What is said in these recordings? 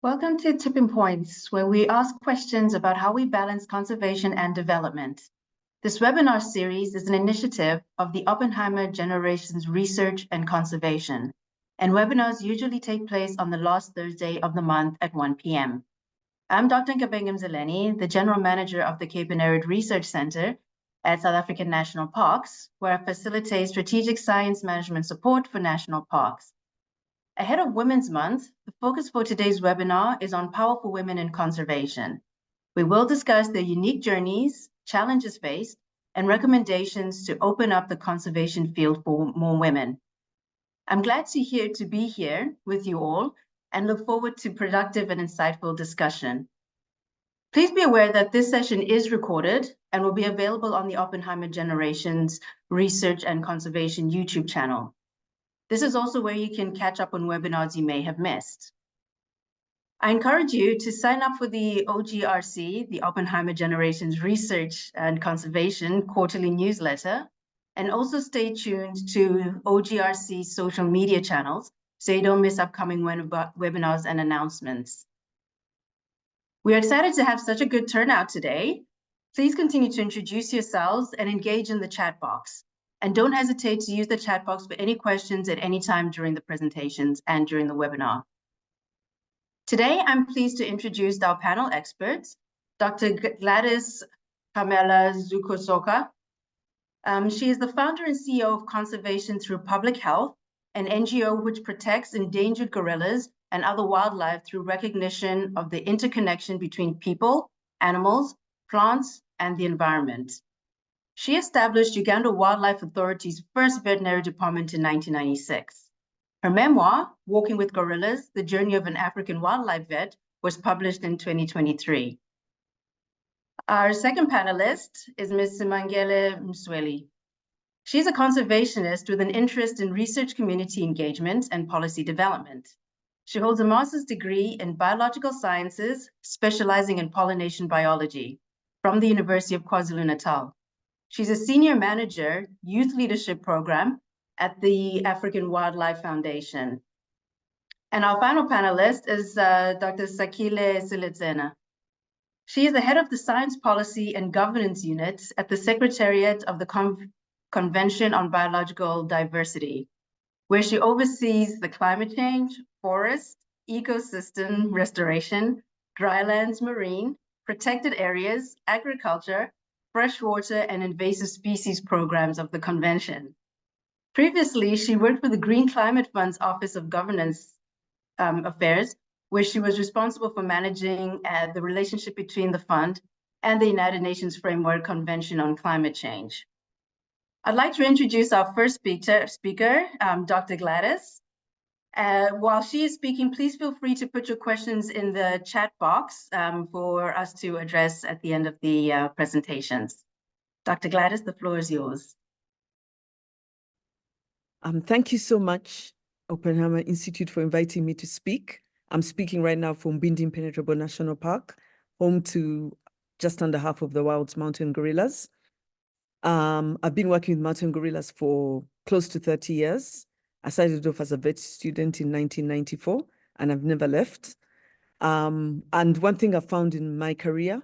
Welcome to Tipping Points, where we ask questions about how we balance conservation and development. This webinar series is an initiative of the Oppenheimer Generations Research and Conservation, and webinars usually take place on the last Thursday of the month at 1 p.m. I'm Dr. Nkabeng Mzileni, the General Manager of the Cape and Arid Research Center at South African National Parks, where I facilitate strategic science management support for national parks. Ahead of Women's Month, the focus for today's webinar is on powerful women in conservation. We will discuss their unique journeys, challenges faced, and recommendations to open up the conservation field for more women. I'm glad to be here with you all and look forward to productive and insightful discussion. Please be aware that this session is recorded and will be available on the Oppenheimer Generations Research and Conservation YouTube channel. This is also where you can catch up on webinars you may have missed. I encourage you to sign up for the OGRC, the Oppenheimer Generations Research and Conservation quarterly newsletter, and also stay tuned to OGRC's social media channels so you don't miss upcoming webinars and announcements. We are excited to have such a good turnout today. Please continue to introduce yourselves and engage in the chat box. And don't hesitate to use the chat box for any questions at any time during the presentations and during the webinar. Today, I'm pleased to introduce our panel experts, Dr. Gladys Kalema-Zikusoka. She is the founder and CEO of Conservation Through Public Health, an NGO which protects endangered gorillas and other wildlife through recognition of the interconnection between people, animals, plants, and the environment. She established Uganda Wildlife Authority's first veterinary department in 1996. Her memoir, Walking with Gorillas, The Journey of an African Wildlife Vet, was published in 2023. Our second panelist is Ms. Nkabeng Mzileni. She's a conservationist with an interest in research community engagement and policy development. She holds a master's degree in biological sciences, specializing in pollination biology from the University of KwaZulu-Natal. She's a senior manager, youth leadership program at the African Wildlife Foundation. And our final panelist is Dr. Sakile Siletsena. She is the head of the Science Policy and Governance Unit at the Secretariat of the Convention on Biological Diversity, where she oversees the climate change, forest, ecosystem restoration, drylands, marine, protected areas, agriculture, freshwater, and invasive species programs of the convention. Previously, she worked for the Green Climate Fund's Office of Governance Affairs, where she was responsible for managing the relationship between the fund and the United Nations Framework Convention on Climate Change. I'd like to introduce our first speaker, Dr. Gladys. While she is speaking, please feel free to put your questions in the chat box for us to address at the end of the presentations. Dr. Gladys, the floor is yours. Thank you so much, Oppenheimer Institute, for inviting me to speak. I'm speaking right now from Bindi Impenetrable National Park, home to just under half of the world's mountain gorillas. I've been working with mountain gorillas for close to 30 years. I started off as a vet student in 1994, and I've never left. And one thing I found in my career,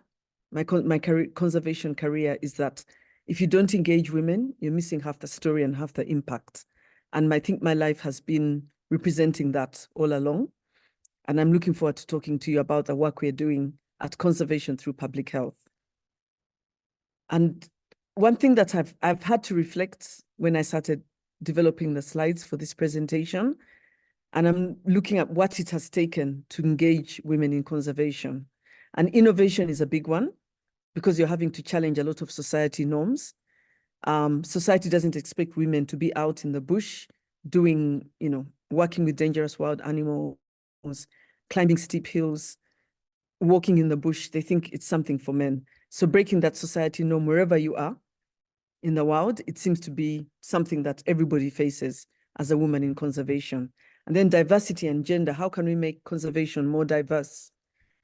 my conservation career, is that if you don't engage women, you're missing half the story and half the impact. And I think my life has been representing that all along. And I'm looking forward to talking to you about the work we're doing at Conservation Through Public Health. And one thing that I've had to reflect when I started developing the slides for this presentation, and I'm looking at what it has taken to engage women in conservation. And innovation is a big one, because you're having to challenge a lot of society norms. Society doesn't expect women to be out in the bush doing, working with dangerous wild animals, climbing steep hills, walking in the bush. They think it's something for men. So breaking that society norm wherever you are in the world, it seems to be something that everybody faces as a woman in conservation. And then diversity and gender. How can we make conservation more diverse?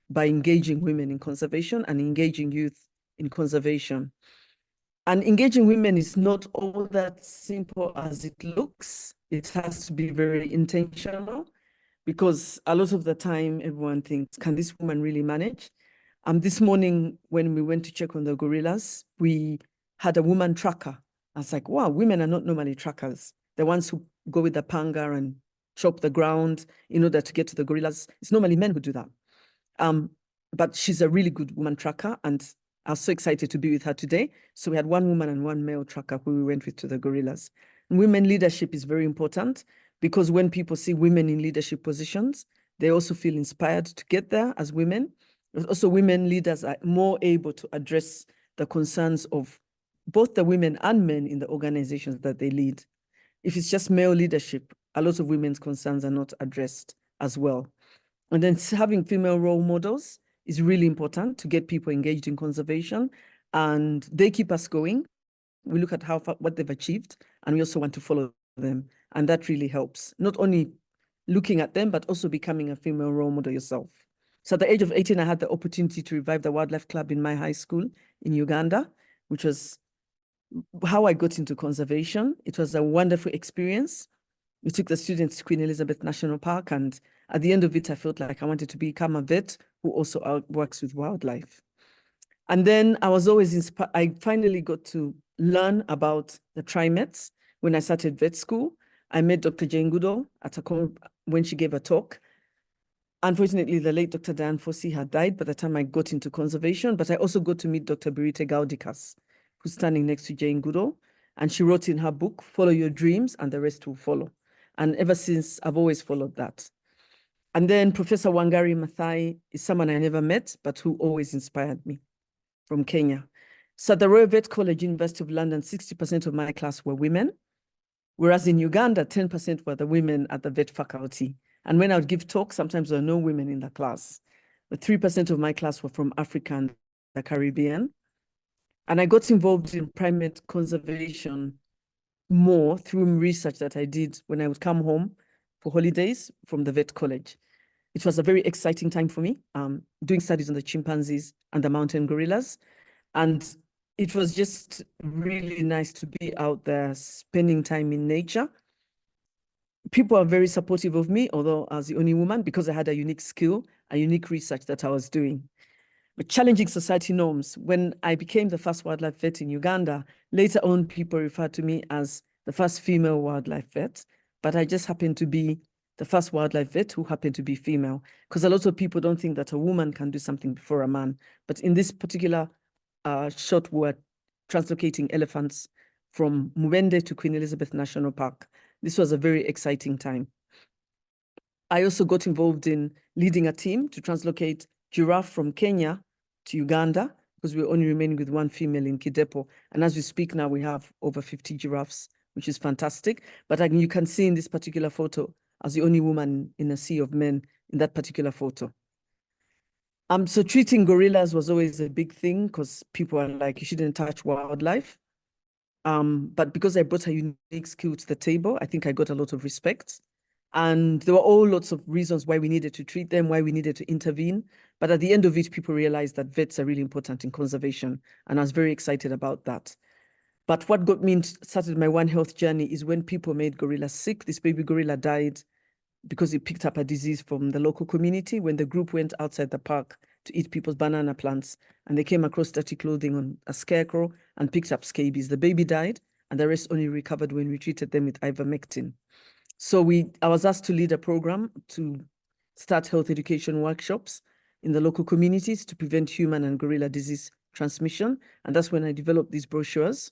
By engaging women in conservation and engaging youth in conservation. And engaging women is not all that simple as it looks. It has to be very intentional. because a lot of the time everyone thinks, can this woman really manage? This morning when we went to check on the gorillas, we had a woman tracker. I was like, wow, women are not normally trackers. The ones who go with the panga and chop the ground in order to get to the gorillas. It's normally men who do that. But she's a really good woman tracker, and I was so excited to be with her today. So we had one woman and one male tracker who we went with to the gorillas. And women leadership is very important, because when people see women in leadership positions, they also feel inspired to get there as women. Also, women leaders are more able to address the concerns of both the women and men in the organizations that they lead. If it's just male leadership, a lot of women's concerns are not addressed as well. And then having female role models is really important to get people engaged in conservation, and they keep us going. We look at what they've achieved, and we also want to follow them. And that really helps, not only looking at them, but also becoming a female role model yourself. So at the age of 18, I had the opportunity to revive the wildlife club in my high school in Uganda, which was how I got into conservation. It was a wonderful experience. We took the students to Queen Elizabeth National Park, and at the end of it, I felt like I wanted to become a vet who also works with wildlife. And then I was always inspired. I finally got to learn about the trimates when I started vet school. I met Dr. Jane Goodall when she gave a talk. Unfortunately, the late Dr. Diane Fossey had died by the time I got into conservation, but I also got to meet Dr. Birite Gaudikas, who's standing next to Jane Goodall. And she wrote in her book, "Follow your dreams and the rest will follow." And ever since, I've always followed that. And then Professor Wangari Maathai is someone I never met, but who always inspired me, from Kenya. So at the Royal Vet College, University of London, 60% of my class were women, whereas in Uganda, 10% were the women at the vet faculty. And when I would give talks, sometimes there were no women in the class. But 3% of my class were from Africa and the Caribbean. And I got involved in primate conservation more through research that I did when I would come home for holidays from the vet college. It was a very exciting time for me, doing studies on the chimpanzees and the mountain gorillas. And it was just really nice to be out there spending time in nature. People are very supportive of me, although I was the only woman, because I had a unique skill, a unique research that I was doing. But challenging society norms. When I became the first wildlife vet in Uganda, later on people referred to me as the first female wildlife vet, but I just happened to be the first wildlife vet who happened to be female, because a lot of people don't think that a woman can do something before a man. But in this particular shot, we're translocating elephants from Mubende to Queen Elizabeth National Park. This was a very exciting time. I also got involved in leading a team to translocate giraffe from Kenya to Uganda, because we were only remaining with one female in Kidepo. And as we speak now, we have over 50 giraffes, which is fantastic. But you can see in this particular photo, as the only woman in a sea of men in that particular photo. So treating gorillas was always a big thing, because people are like, you shouldn't touch wildlife. But because I brought a unique skill to the table, I think I got a lot of respect. And there were all lots of reasons why we needed to treat them, why we needed to intervene. But at the end of it, people realized that vets are really important in conservation. And I was very excited about that. But what got me started my One Health journey is when people made gorillas sick. This baby gorilla died because it picked up a disease from the local community when the group went outside the park to eat people's banana plants, and they came across dirty clothing on a scarecrow and picked up scabies. The baby died, and the rest only recovered when we treated them with ivermectin. So I was asked to lead a program to start health education workshops in the local communities to prevent human and gorilla disease transmission. And that's when I developed these brochures.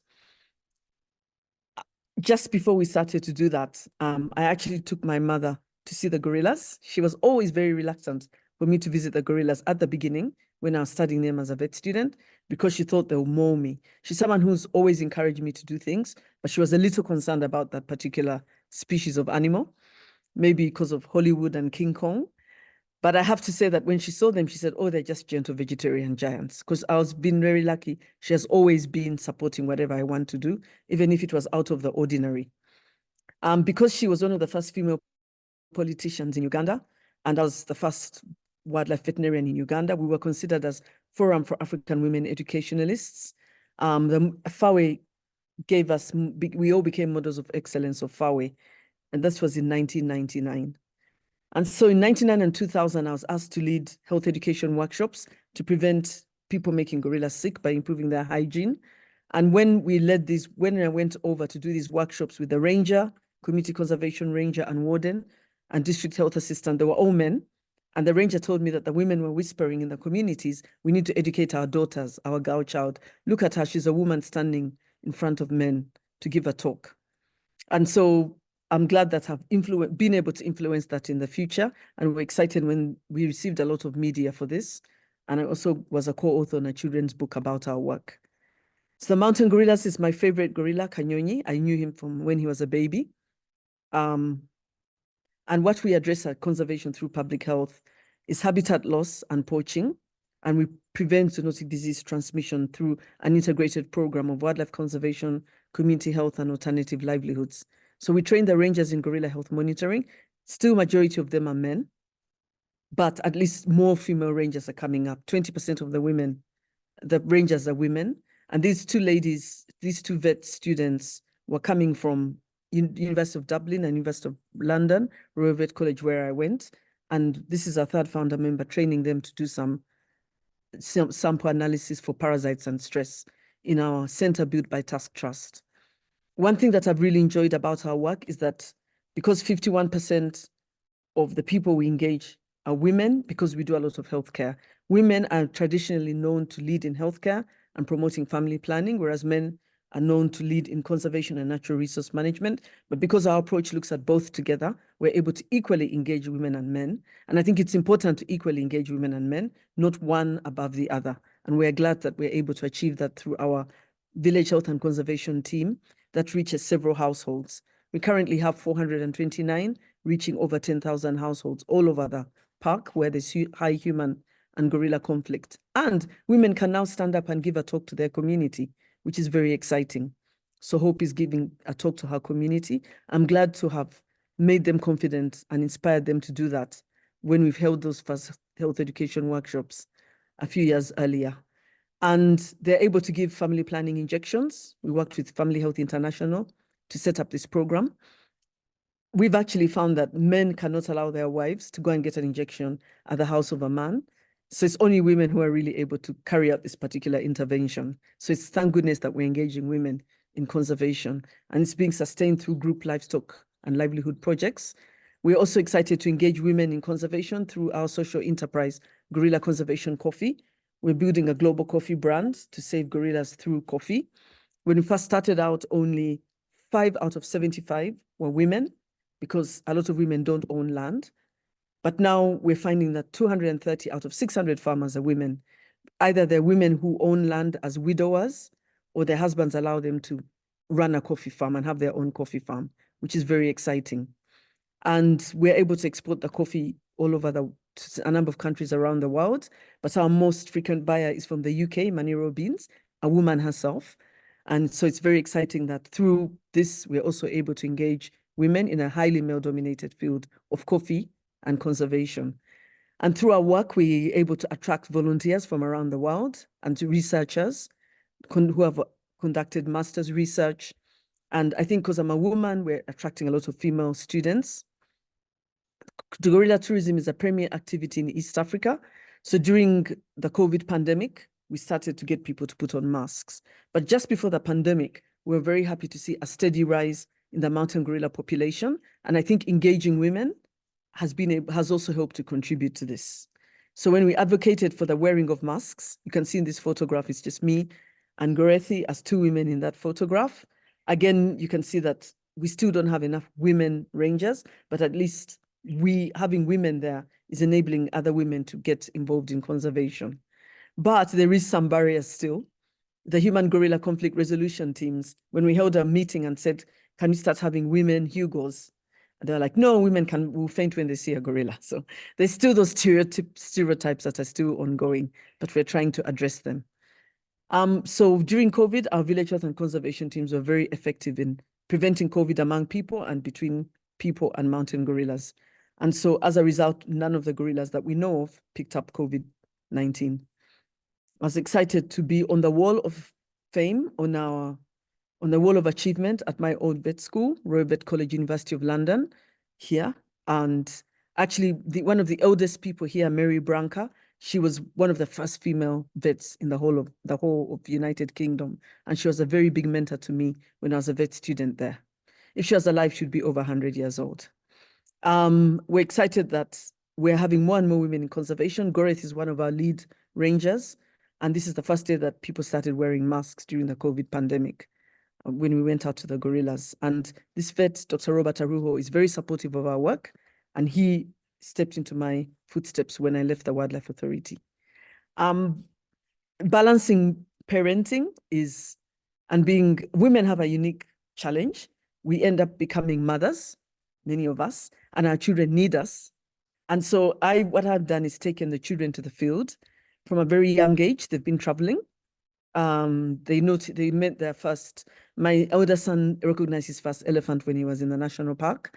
Just before we started to do that, I actually took my mother to see the gorillas. She was always very reluctant for me to visit the gorillas at the beginning when I was studying them as a vet student, because she thought they would maul me. She's someone who's always encouraged me to do things, but she was a little concerned about that particular species of animal, maybe because of Hollywood and King Kong. But I have to say that when she saw them, she said, oh, they're just gentle vegetarian giants, because I was being very lucky. She has always been supporting whatever I want to do, even if it was out of the ordinary. Because she was one of the first female politicians in Uganda, and I was the first wildlife veterinarian in Uganda, we were considered as Forum for African Women Educationalists. The FAWE gave us, we all became models of excellence of FAWE, and this was in 1999. And so in 1999 and 2000, I was asked to lead health education workshops to prevent people making gorillas sick by improving their hygiene. And when I went over to do these workshops with the ranger, community conservation ranger and warden and district health assistant, they were all men. And the ranger told me that the women were whispering in the communities, we need to educate our daughters, our girl child. Look at her, she's a woman standing in front of men to give a talk. And so I'm glad that I've been able to influence that in the future. And we're excited when we received a lot of media for this. And I also was a co-author on a children's book about our work. So the mountain gorillas is my favorite gorilla, Kanyonyi. I knew him from when he was a baby. And what we address at conservation through public health is habitat loss and poaching. And we prevent zoonotic disease transmission through an integrated program of wildlife conservation, community health, and alternative livelihoods. So we train the rangers in gorilla health monitoring. Still, majority of them are men, but at least more female rangers are coming up. 20% of the rangers are women. And these two ladies, these two vet students were coming from University of Dublin and University of London, Royal Vet College, where I went. And this is our third founder member, training them to do some sample analysis for parasites and stress in our center built by Task Trust. One thing that I've really enjoyed about our work is that because 51% of the people we engage are women, because we do a lot of healthcare, women are traditionally known to lead in healthcare and promoting family planning, whereas men are known to lead in conservation and natural resource management. But because our approach looks at both together, we're able to equally engage women and men. And I think it's important to equally engage women and men, not one above the other. And we're glad that we're able to achieve that through our village health and conservation team that reaches several households. We currently have 429, reaching over 10,000 households all over the park where there's high human and gorilla conflict. And women can now stand up and give a talk to their community, which is very exciting. So Hope is giving a talk to her community. I'm glad to have made them confident and inspired them to do that when we've held those first health education workshops a few years earlier. And they're able to give family planning injections. We worked with Family Health International to set up this program. We've actually found that men cannot allow their wives to go and get an injection at the house of a man. So it's only women who are really able to carry out this particular intervention. So it's thank goodness that we're engaging women in conservation, and it's being sustained through group livestock and livelihood projects. We're also excited to engage women in conservation through our social enterprise, Gorilla Conservation Coffee. We're building a global coffee brand to save gorillas through coffee. When we first started out, only 5 out of 75 were women, because a lot of women don't own land. But now we're finding that 230 out of 600 farmers are women. Either they're women who own land as widowers, or their husbands allow them to run a coffee farm and have their own coffee farm, which is very exciting. And we're able to export the coffee all over a number of countries around the world. But our most frequent buyer is from the UK, Manero Beans, a woman herself. And so it's very exciting that through this, we're also able to engage women in a highly male-dominated field of coffee and conservation. And through our work, we're able to attract volunteers from around the world and to researchers who have conducted master's research. And I think because I'm a woman, we're attracting a lot of female students. The gorilla tourism is a premier activity in East Africa. So during the COVID pandemic, we started to get people to put on masks. But just before the pandemic, we were very happy to see a steady rise in the mountain gorilla population. And I think engaging women has also helped to contribute to this. So when we advocated for the wearing of masks, you can see in this photograph, it's just me and Gorethi as 2 women in that photograph. Again, you can see that we still don't have enough women rangers, but at least having women there is enabling other women to get involved in conservation. But there is some barriers still. The human gorilla conflict resolution teams, when we held a meeting and said, can we start having women Hugos? And they're like, no, women will faint when they see a gorilla. So there's still those stereotypes that are still ongoing, but we're trying to address them. So during COVID, our village health and conservation teams were very effective in preventing COVID among people and between people and mountain gorillas. And so as a result, none of the gorillas that we know of picked up COVID-19. I was excited to be on the wall of fame, on the wall of achievement at my old vet school, Royal Vet College, University of London, here. And Actually, one of the eldest people here, Mary Branca, she was one of the first female vets in the whole of the United Kingdom. And she was a very big mentor to me when I was a vet student there. If she was alive, she'd be over 100 years old. We're excited that we're having more and more women in conservation. Goreth is one of our lead rangers. And this is the first day that people started wearing masks during the COVID pandemic when we went out to the gorillas. And this vet, Dr. Robert Aruho, is very supportive of our work. And he stepped into my footsteps when I left the Wildlife Authority. Balancing parenting and being, women have a unique challenge. We end up becoming mothers, many of us, and our children need us. And so what I've done is taken the children to the field from a very young age. They've been traveling. They met their first, my elder son recognized his first elephant when he was in the national park.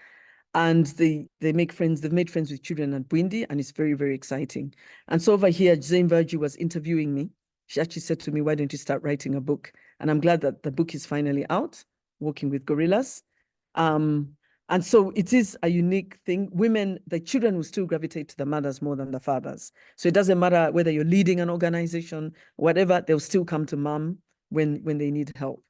And they've made friends with children at Bwindi, and it's very, very exciting. And so over here, Jane Virgie was interviewing me. She actually said to me, why don't you start writing a book? And I'm glad that the book is finally out, Walking with Gorillas. And so it is a unique thing. The children will still gravitate to the mothers more than the fathers. So it doesn't matter whether you're leading an organization, whatever, they'll still come to mom when they need help.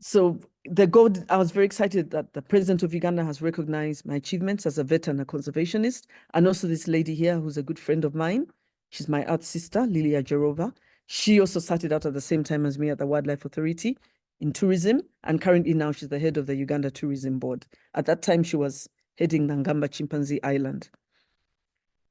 So I was very excited that the president of Uganda has recognized my achievements as a vet and a conservationist. And also this lady here, who's a good friend of mine. She's my earth sister, Lilia Jerova. She also started out at the same time as me at the Wildlife Authority in tourism. And currently now she's the head of the Uganda Tourism Board. At that time, she was heading Ngamba Chimpanzee Island.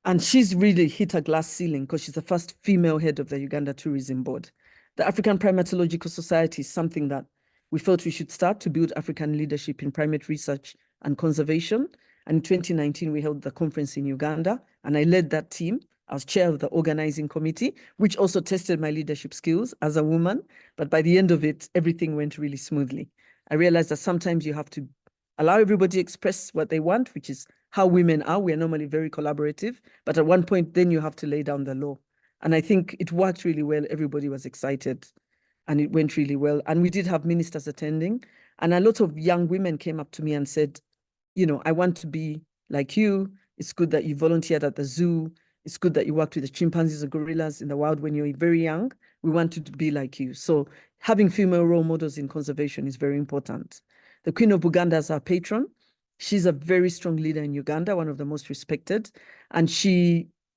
And she's really hit a glass ceiling because she's the first female head of the Uganda Tourism Board. The African Primatological Society is something that we felt we should start to build African leadership in primate research and conservation. And in 2019, we held the conference in Uganda, and I led that team. I was chair of the organizing committee, which also tested my leadership skills as a woman. But by the end of it, everything went really smoothly. I realized that sometimes you have to allow everybody to express what they want, which is how women are. We are normally very collaborative. But at one point, then you have to lay down the law. And I think it worked really well. Everybody was excited. And it went really well. And we did have ministers attending. And a lot of young women came up to me and said, I want to be like you. It's good that you volunteered at the zoo. It's good that you worked with the chimpanzees or gorillas in the wild when you're very young. We want to be like you. So having female role models in conservation is very important. The Queen of Buganda is our patron. She's a very strong leader in Uganda, one of the most respected. And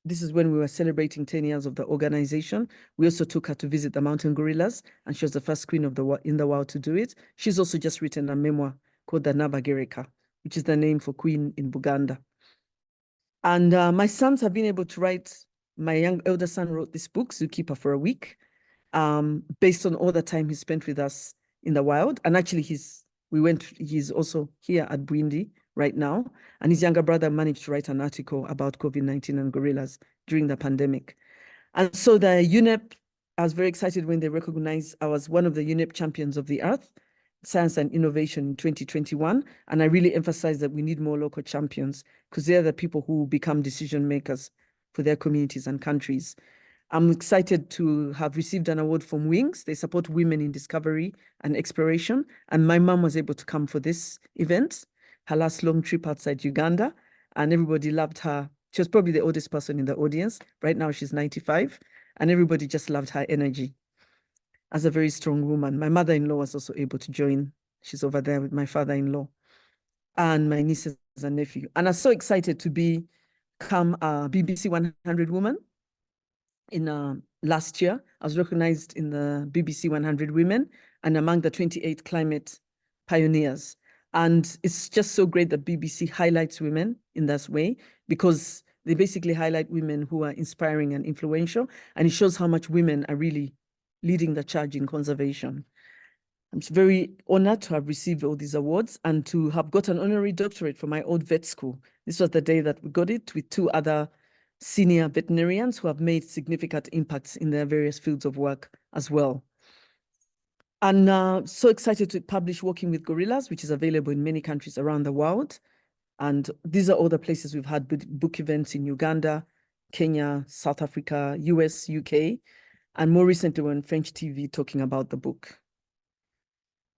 this is when we were celebrating 10 years of the organization. We also took her to visit the mountain gorillas, and she was the first queen in the world to do it. She's also just written a memoir called the Nabagereka, which is the name for queen in Buganda. And my sons have been able to write. My elder son wrote this book, Zookeeper for a Week, based on all the time he spent with us in the wild. And actually, he's also here at Bwindi right now. And his younger brother managed to write an article about COVID-19 and gorillas during the pandemic. And so the UNEP, I was very excited when they recognized I was one of the UNEP champions of the earth, science and innovation in 2021. And I really emphasized that we need more local champions because they're the people who become decision makers for their communities and countries. I'm excited to have received an award from Wings. They support women in discovery and exploration. And my mom was able to come for this event, her last long trip outside Uganda, and everybody loved her. She was probably the oldest person in the audience. Right now, she's 95, and everybody just loved her energy as a very strong woman. My mother-in-law was also able to join. She's over there with my father-in-law and my nieces and nephew. And I'm so excited to become a BBC 100 woman. In last year, I was recognized in the BBC 100 Women and among the 28 climate pioneers. And it's just so great that BBC highlights women in this way because they basically highlight women who are inspiring and influential. And it shows how much women are really leading the charge in conservation. I'm very honored to have received all these awards and to have got an honorary doctorate from my old vet school. This was the day that we got it with 2 other senior veterinarians who have made significant impacts in their various fields of work as well. And so excited to publish Walking with Gorillas, which is available in many countries around the world. And these are all the places we've had book events in Uganda, Kenya, South Africa, US, UK, and more recently we're on French TV talking about the book.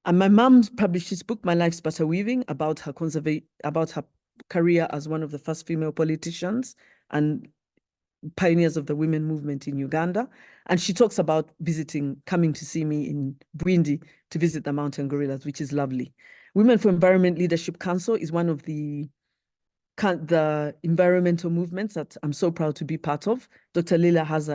And my mom published this book, My Life's Butter Weaving, about her career as one of the first female politicians and pioneers of the women movement in Uganda. And she talks about coming to see me in Bwindi to visit the mountain gorillas, which is lovely. Women for Environment Leadership Council is one of the environmental movements that I'm so proud to be part of. Dr. Leila has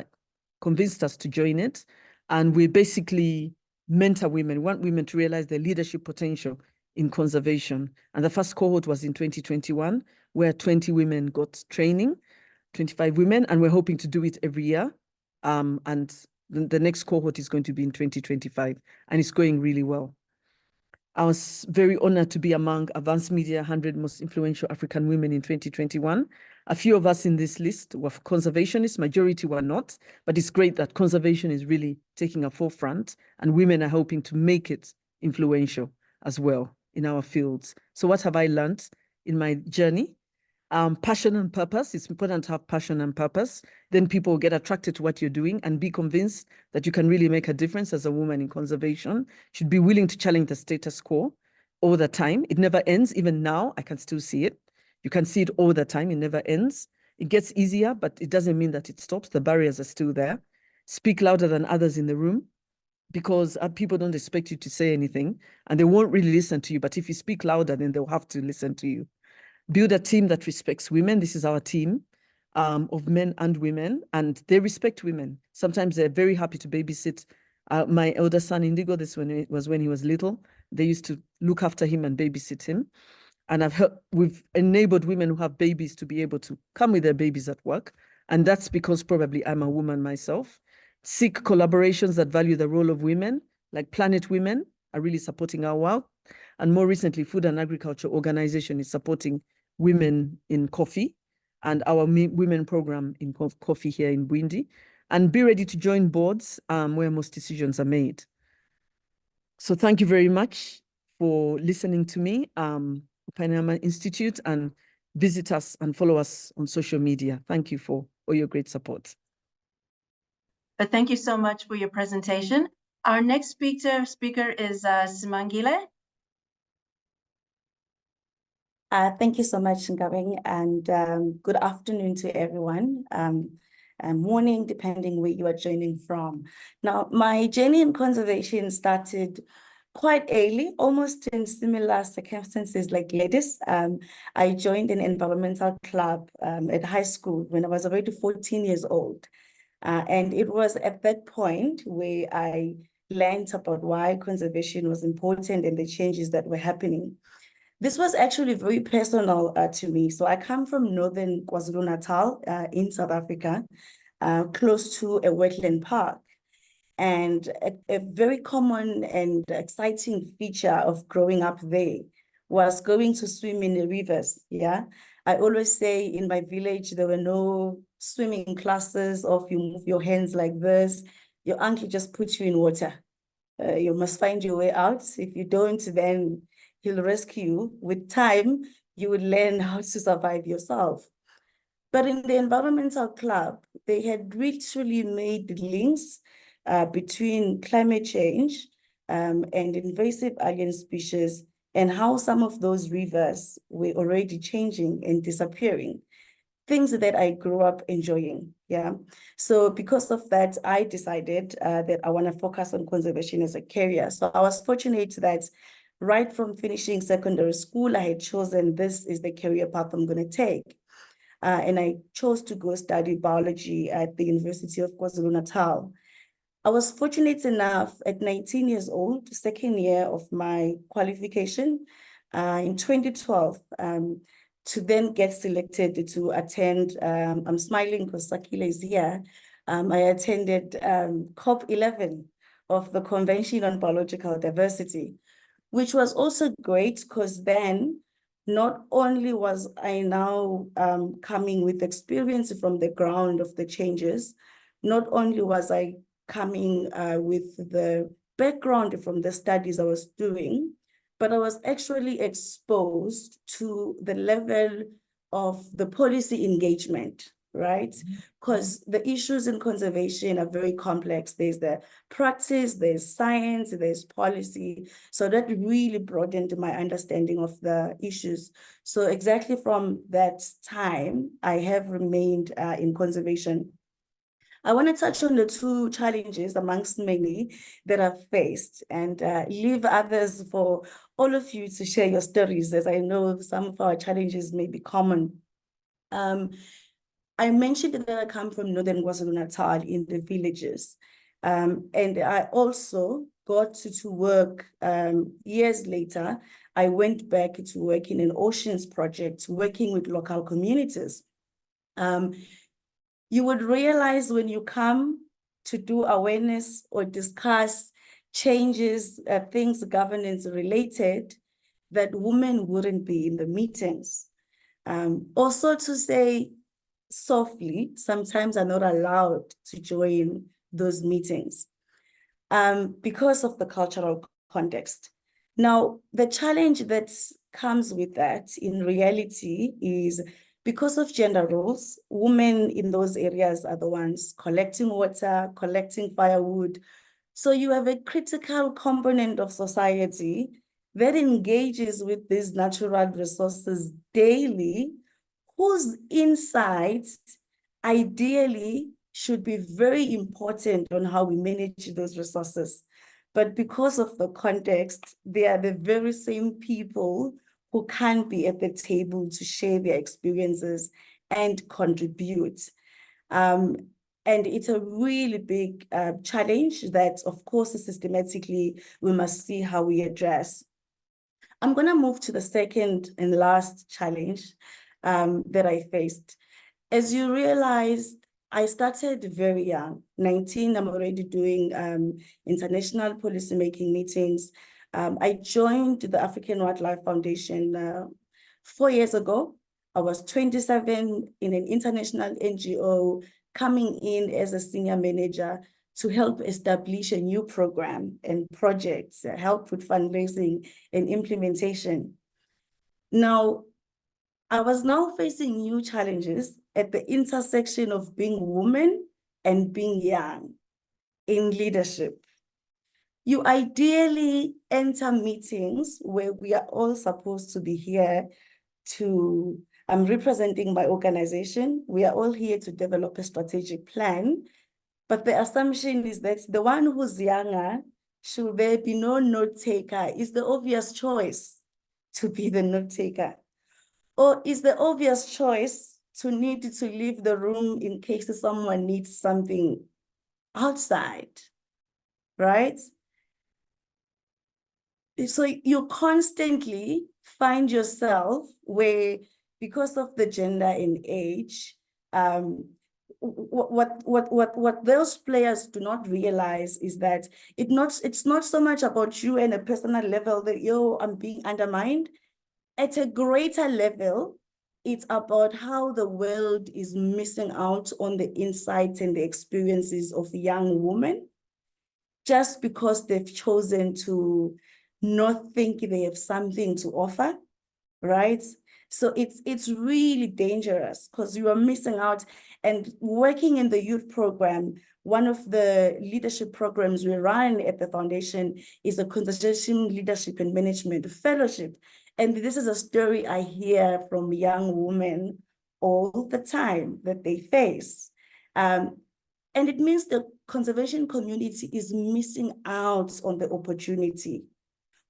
convinced us to join it. And we basically mentor women, want women to realize their leadership potential in conservation. And the first cohort was in 2021, where 20 women got training, 25 women, and we're hoping to do it every year. And the next cohort is going to be in 2025, and it's going really well. I was very honored to be among Avance Media 100 Most Influential African Women in 2021. A few of us in this list were conservationists, majority were not, but it's great that conservation is really taking a forefront, and women are hoping to make it influential as well in our fields. So what have I learned in my journey? Passion and purpose. It's important to have passion and purpose. Then people get attracted to what you're doing and be convinced that you can really make a difference as a woman in conservation. Should be willing to challenge the status quo all the time. It never ends. Even now, I can still see it. You can see it all the time. It never ends. It gets easier, but it doesn't mean that it stops. The barriers are still there. Speak louder than others in the room, because people don't expect you to say anything and they won't really listen to you. But if you speak louder, then they'll have to listen to you. Build a team that respects women. This is our team of men and women, and they respect women. Sometimes they're very happy to babysit. My elder son, Indigo, was when he was little. They used to look after him and babysit him. And we've enabled women who have babies to be able to come with their babies at work. And that's because probably I'm a woman myself. Seek collaborations that value the role of women, like Planet Women are really supporting our work. And more recently, Food and Agriculture Organization is supporting women in coffee and our women program in coffee here in Bwindi. And be ready to join boards where most decisions are made. So thank you very much for listening to me, Oppenheimer Institute, and visit us and follow us on social media. Thank you for all your great support. Thank you so much for your presentation. Our next speaker is Simangile. Thank you so much, Nkabeng, and good afternoon to everyone. Morning, depending where you are joining from. Now, my journey in conservation started quite early, almost in similar circumstances like Gladys. I joined an environmental club at high school when I was already 14 years old. And it was at that point where I learned about why conservation was important and the changes that were happening. This was actually very personal to me. So I come from northern KwaZulu-Natal in South Africa, close to a wetland park. And a very common and exciting feature of growing up there was going to swim in the rivers, yeah? I always say in my village, there were no swimming classes of you move your hands like this. Your uncle just puts you in water. You must find your way out. If you don't, then he'll rescue you. With time, you would learn how to survive yourself. But in the environmental club, they had literally made links between climate change and invasive alien species and how some of those rivers were already changing and disappearing. Things that I grew up enjoying, yeah. So because of that, I decided that I want to focus on conservation as a career. So I was fortunate that right from finishing secondary school, I had chosen this is the career path I'm going to take. And I chose to go study biology at the University of KwaZulu-Natal. I was fortunate enough at 19 years old, second year of my qualification in 2012, to then get selected to attend, I'm smiling because Sakila is here. I attended COP 11 of the Convention on Biological Diversity, which was also great because then not only was I now coming with experience from the ground of the changes, not only was I coming with the background from the studies I was doing, but I was actually exposed to the level of the policy engagement right? Because the issues in conservation are very complex. There's the practice, there's science, there's policy. So that really broadened my understanding of the issues. So exactly from that time, I have remained in conservation. I want to touch on the two challenges amongst many that I've faced, and leave others for all of you to share your stories, as I know some of our challenges may be common. I mentioned that I come from Northern KwaZulu-Natal in the villages. And I also got to work years later. I went back to work in an oceans project, working with local communities. You would realize when you come to do awareness or discuss changes, things governance related, that women wouldn't be in the meetings. Also to say, softly, sometimes are not allowed to join those meetings because of the cultural context. Now, the challenge that comes with that in reality is because of gender roles, women in those areas are the ones collecting water, collecting firewood. So you have a critical component of society that engages with these natural resources daily, whose insights ideally should be very important on how we manage those resources. But because of the context, they are the very same people who can't be at the table to share their experiences and contribute. And it's a really big challenge that, of course, systematically, we must see how we address. I'm going to move to the second and last challenge that I faced. As you realize, I started very young, 19, I'm already doing international policymaking meetings. I joined the African Wildlife Foundation 4 years ago. I was 27 in an international NGO, coming in as a senior manager to help establish a new program and projects, help with fundraising and implementation. Now, I was now facing new challenges at the intersection of being woman and being young in leadership. You ideally enter meetings where we are all supposed to be here to, I'm representing my organization. We are all here to develop a strategic plan. But the assumption is that the one who's younger, should there be no note taker, is the obvious choice to be the note taker. Or is the obvious choice to need to leave the room in case someone needs something outside, right? So you constantly find yourself where, because of the gender and age, what those players do not realize is that it's not so much about you and a personal level that, yo, I'm being undermined. At a greater level, it's about how the world is missing out on the insights and the experiences of young women, just because they've chosen to not think they have something to offer, right? So it's really dangerous because you are missing out. And working in the youth program, one of the leadership programs we run at the foundation is a conservation leadership and management fellowship. And this is a story I hear from young women all the time that they face. And it means the conservation community is missing out on the opportunity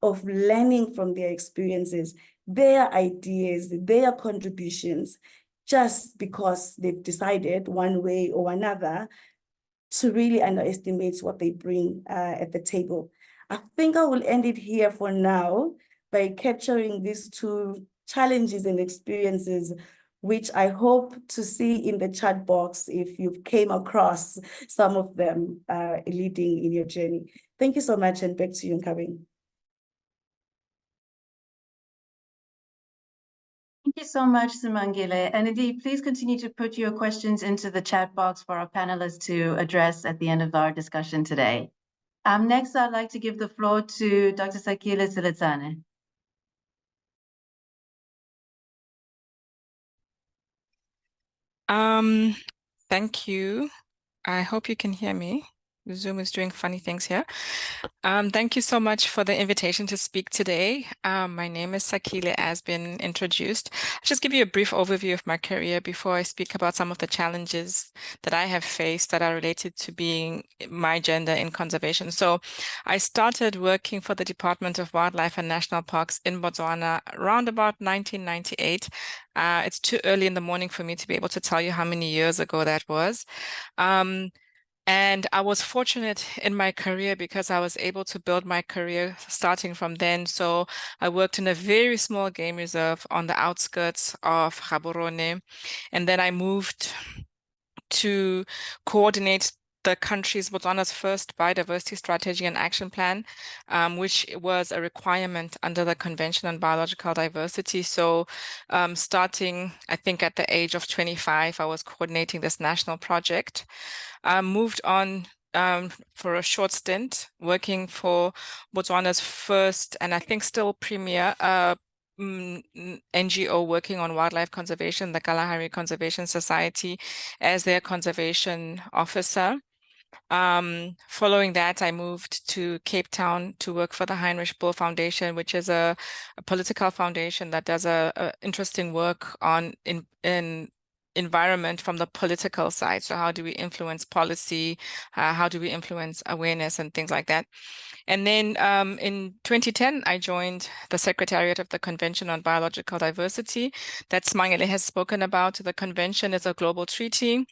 of learning from their experiences, their ideas, their contributions, just because they've decided one way or another to really underestimate what they bring at the table. I think I will end it here for now by capturing these two challenges and experiences, which I hope to see in the chat box if you've came across some of them leading in your journey. Thank you so much, and back to you, Nkabeng. Thank you so much, Simangile. And indeed, please continue to put your questions into the chat box for our panelists to address at the end of our discussion today. Next, I'd like to give the floor to Dr. Sakile Siletsane. Thank you. I hope you can hear me. Zoom is doing funny things here. Thank you so much for the invitation to speak today. My name is Sakile, as been introduced. I'll just give you a brief overview of my career before I speak about some of the challenges that I have faced that are related to being my gender in conservation. So I started working for the Department of Wildlife and National Parks in Botswana around about 1998. It's too early in the morning for me to be able to tell you how many years ago that was. And I was fortunate in my career because I was able to build my career starting from then. So I worked in a very small game reserve on the outskirts of Gaborone. And then I moved to coordinate the country's Botswana's first biodiversity strategy and action plan, which was a requirement under the Convention on Biological Diversity. So starting, I think at the age of 25, I was coordinating this national project. I moved on for a short stint working for Botswana's first, and I think still premier, NGO working on wildlife conservation, the Kalahari Conservation Society, as their conservation officer. Following that, I moved to Cape Town to work for the Heinrich Bull Foundation, which is a political foundation that does a interesting work on in environment from the political side. So how do we influence policy? How do we influence awareness and things like that? And then in 2010, I joined the Secretariat of the Convention on Biological Diversity that Smangele has spoken about. The convention is a global treaty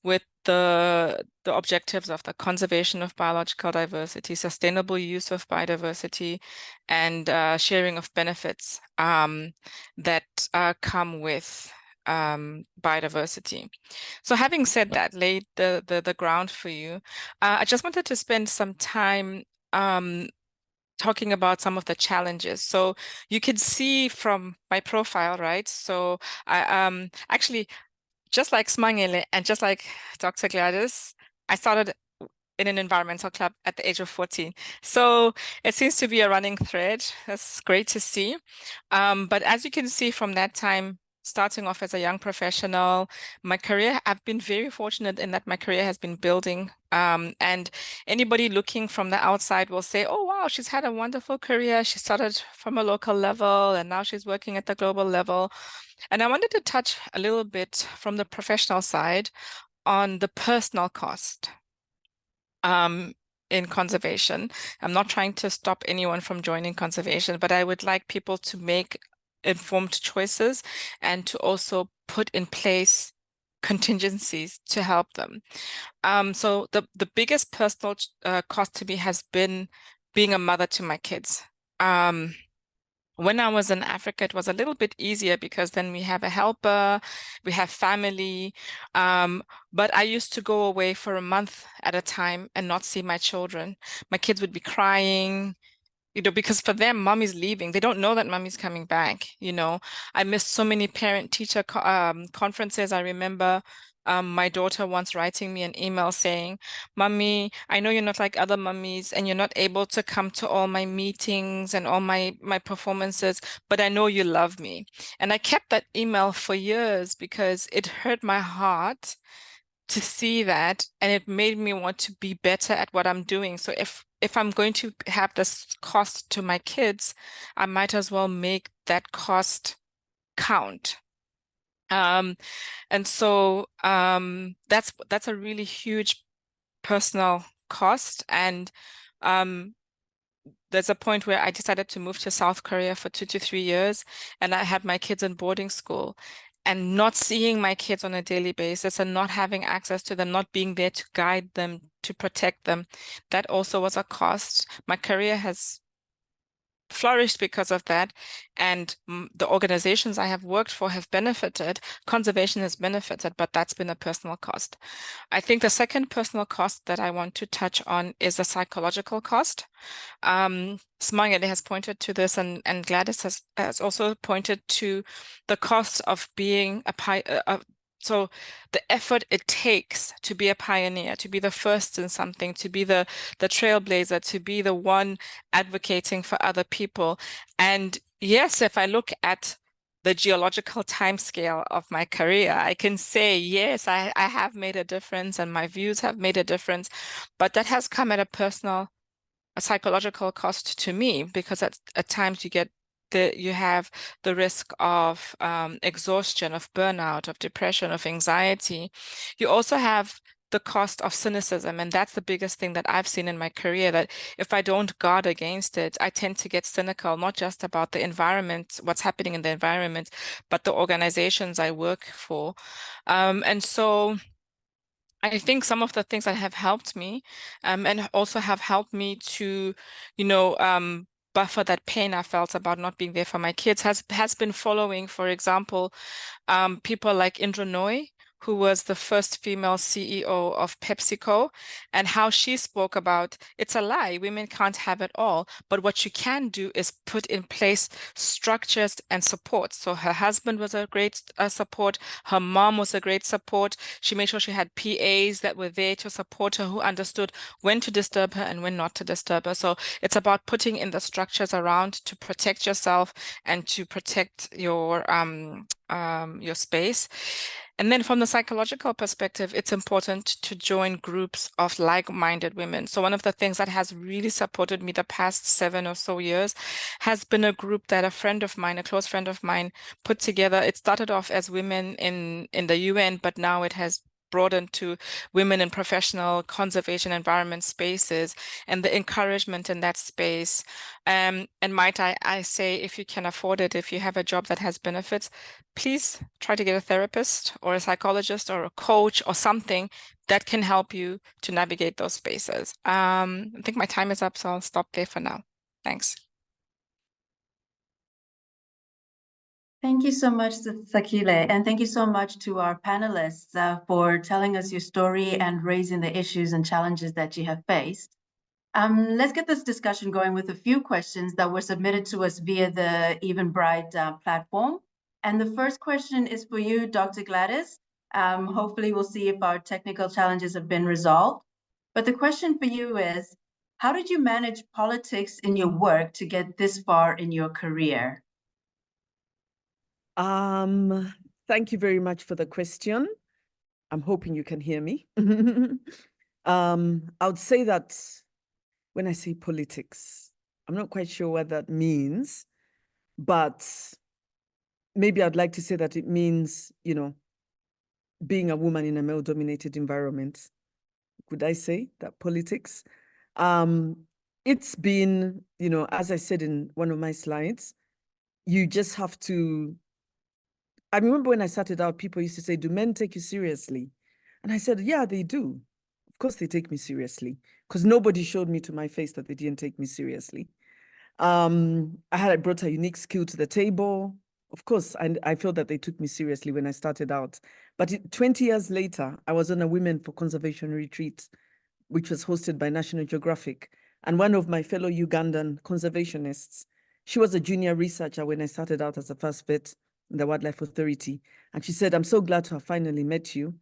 with the objectives of the conservation of biological diversity, sustainable use of biodiversity, and sharing of benefits that come with biodiversity. So having said that, laid the ground for you, I just wanted to spend some time talking about some of the challenges. So you can see from my profile, right? So I actually, just like Smangele and just like Dr. Gladys, I started in an environmental club at the age of 14. So it seems to be a running thread. That's great to see. But as you can see from that time, starting off as a young professional, my career, I've been very fortunate in that my career has been building. And anybody looking from the outside will say, oh, wow, she's had a wonderful career. She started from a local level and now she's working at the global level. And I wanted to touch a little bit from the professional side on the personal cost in conservation. I'm not trying to stop anyone from joining conservation, but I would like people to make informed choices and to also put in place contingencies to help them. So the biggest personal cost to me has been being a mother to my kids. When I was in Africa, it was a little bit easier because then we have a helper, we have family. But I used to go away for a month at a time and not see my children. My kids would be crying, because for them, mommy's leaving. They don't know that mommy's coming back. I missed so many parent-teacher conferences. I remember my daughter once writing me an email saying, Mommy, I know you're not like other mummies and you're not able to come to all my meetings and all my performances, but I know you love me. And I kept that email for years because it hurt my heart to see that, and it made me want to be better at what I'm doing. So if I'm going to have this cost to my kids, I might as well make that cost count. And so that's a really huge personal cost. And there's a point where I decided to move to South Korea for 2 to 3 years, and I had my kids in boarding school. And not seeing my kids on a daily basis and not having access to them, not being there to guide them, to protect them, that also was a cost. My career has flourished because of that, and the organizations I have worked for have benefited. Conservation has benefited, but that's been a personal cost. I think the second personal cost that I want to touch on is the psychological cost. Smangele has pointed to this, and Gladys has also pointed to the cost of being so the effort it takes to be a pioneer, to be the first in something, to be the trailblazer, to be the one advocating for other people. And yes, if I look at the geological timescale of my career, I can say, yes, I have made a difference and my views have made a difference, but that has come at a psychological cost to me, because at times you have the risk of exhaustion, of burnout, of depression, of anxiety. You also have the cost of cynicism. And that's the biggest thing that I've seen in my career, that if I don't guard against it, I tend to get cynical, not just about the environment, what's happening in the environment, but the organizations I work for. And so I think some of the things that have helped me and also have helped me to, buffer that pain I felt about not being there for my kids has been following, for example, people like Indra Nooy, who was the first female CEO of PepsiCo, and how she spoke about, it's a lie, women can't have it all, but what you can do is put in place structures and support. So her husband was a great support, her mom was a great support. She made sure she had PAs that were there to support her, who understood when to disturb her and when not to disturb her. So it's about putting in the structures around to protect yourself and to protect your space. And then from the psychological perspective, it's important to join groups of like-minded women. So one of the things that has really supported me the past 7 or so years has been a group that a friend of mine, a close friend of mine, put together. It started off as women in the UN, but now it has broadened to women in professional conservation environment spaces, and the encouragement in that space. And might I say, if you can afford it, if you have a job that has benefits, please try to get a therapist or a psychologist or a coach or something that can help you to navigate those spaces. I think my time is up, so I'll stop there for now. Thanks. Thank you so much, Sakile, and thank you so much to our panelists for telling us your story and raising the issues and challenges that you have faced. Let's get this discussion going with a few questions that were submitted to us via the Eventbrite platform. And the first question is for you, Dr. Gladys. Hopefully we'll see if our technical challenges have been resolved. But the question for you is, how did you manage politics in your work to get this far in your career? Thank you very much for the question. I'm hoping you can hear me. I would say that when I say politics, I'm not quite sure what that means, but maybe I'd like to say that it means, being a woman in a male-dominated environment. Could I say that politics? It's been, as I said in one of my slides, you just have to. I remember when I started out, people used to say, do men take you seriously? And I said, yeah, they do. Of course they take me seriously, because nobody showed me to my face that they didn't take me seriously. I brought a unique skill to the table. Of course, I felt that they took me seriously when I started out. But 20 years later, I was on a Women for Conservation retreat, which was hosted by National Geographic. And one of my fellow Ugandan conservationists, she was a junior researcher when I started out as a first vet in the Wildlife Authority. And she said, I'm so glad to have finally met you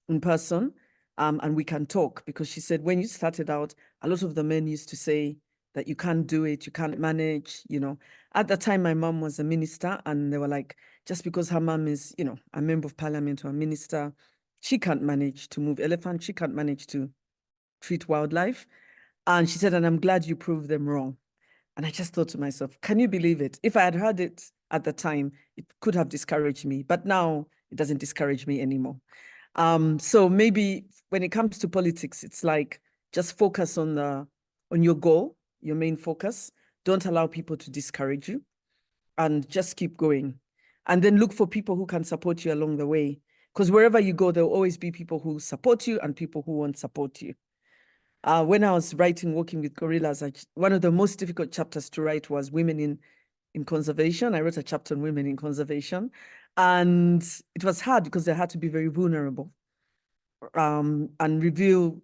in person, and we can talk, because she said, when you started out, a lot of the men used to say that you can't do it, you can't manage, At the time, my mom was a minister, and they were like, just because her mom is, a member of parliament or a minister, she can't manage to move elephants, she can't manage to treat wildlife. And she said, and I'm glad you proved them wrong. And I just thought to myself, can you believe it? If I had heard it at the time, it could have discouraged me, but now it doesn't discourage me anymore. So maybe when it comes to politics, it's like, just focus on your goal, your main focus. Don't allow people to discourage you, and just keep going. And then look for people who can support you along the way, because wherever you go, there'll always be people who support you and people who won't support you. When I was writing Working with Gorillas, one of the most difficult chapters to write was women in conservation. I wrote a chapter on women in conservation, and it was hard because they had to be very vulnerable and reveal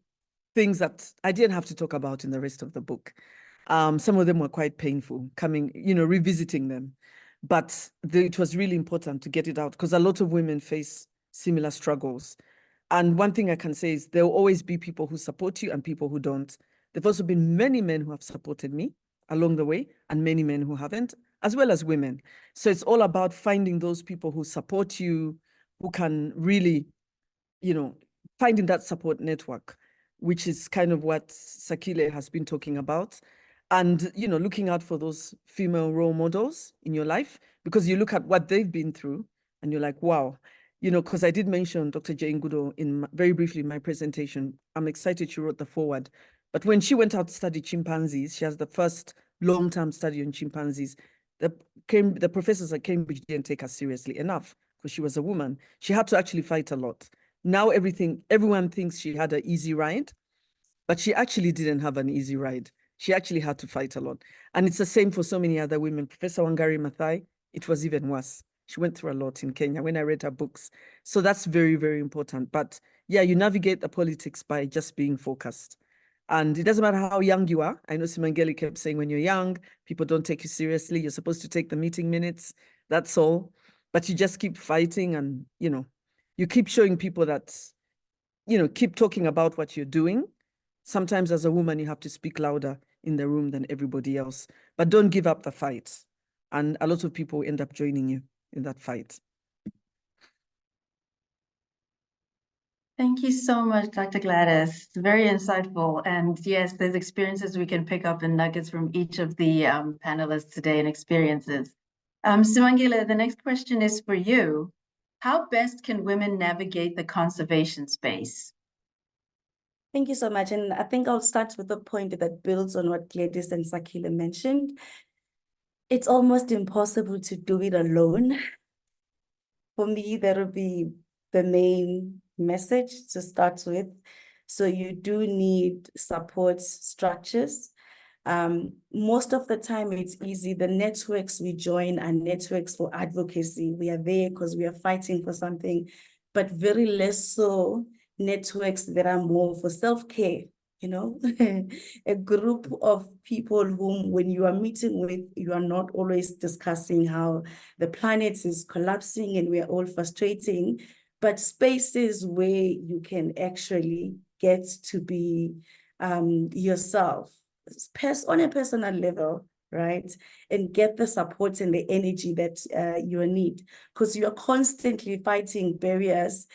things that I didn't have to talk about in the rest of the book. Some of them were quite painful, revisiting them. But it was really important to get it out, because a lot of women face similar struggles. And one thing I can say is there will always be people who support you and people who don't. There've also been many men who have supported me along the way, and many men who haven't. as well as women. So it's all about finding those people who support you, who can really, you know, finding that support network, which is kind of what Sakile has been talking about. And, you know, looking out for those female role models in your life, because you look at what they've been through and you're like, wow, you know, because I did mention Dr. Jane Goodall very briefly in my presentation. I'm excited she wrote the foreword. But when she went out to study chimpanzees, she has the first long-term study on chimpanzees. The professors at Cambridge didn't take her seriously enough because she was a woman. She had to actually fight a lot. Now everyone thinks she had an easy ride, but she actually didn't have an easy ride. She actually had to fight a lot. And it's the same for so many other women. Professor Wangari Maathai, it was even worse. She went through a lot in Kenya when I read her books. So that's very, very important. But yeah, you navigate the politics by just being focused. And it doesn't matter how young you are. I know Simangeli kept saying when you're young, people don't take you seriously. You're supposed to take the meeting minutes. That's all. But you just keep fighting and, you know, you keep showing people that, you know, keep talking about what you're doing. Sometimes as a woman, you have to speak louder in the room than everybody else, but don't give up the fight. And a lot of people end up joining you in that fight. Thank you so much, Dr. Gladys. It's very insightful. And yes, there's experiences we can pick up and nuggets from each of the panelists today and experiences. Simangile, the next question is for you. How best can women navigate the conservation space? Thank you so much. And I think I'll start with a point that builds on what Gladys and Sakile mentioned. It's almost impossible to do it alone. For me, that would be the main message to start with. So you do need support structures. Most of the time it's easy. The networks we join are networks for advocacy. We are there because we are fighting for something, but very less so networks that are more for self-care, you know, a group of people whom when you are meeting with, you are not always discussing how the planet is collapsing and we are all frustrating, but spaces where you can actually get to be yourself on a personal level, right? And get the support and the energy that you need, because you are constantly fighting barriers.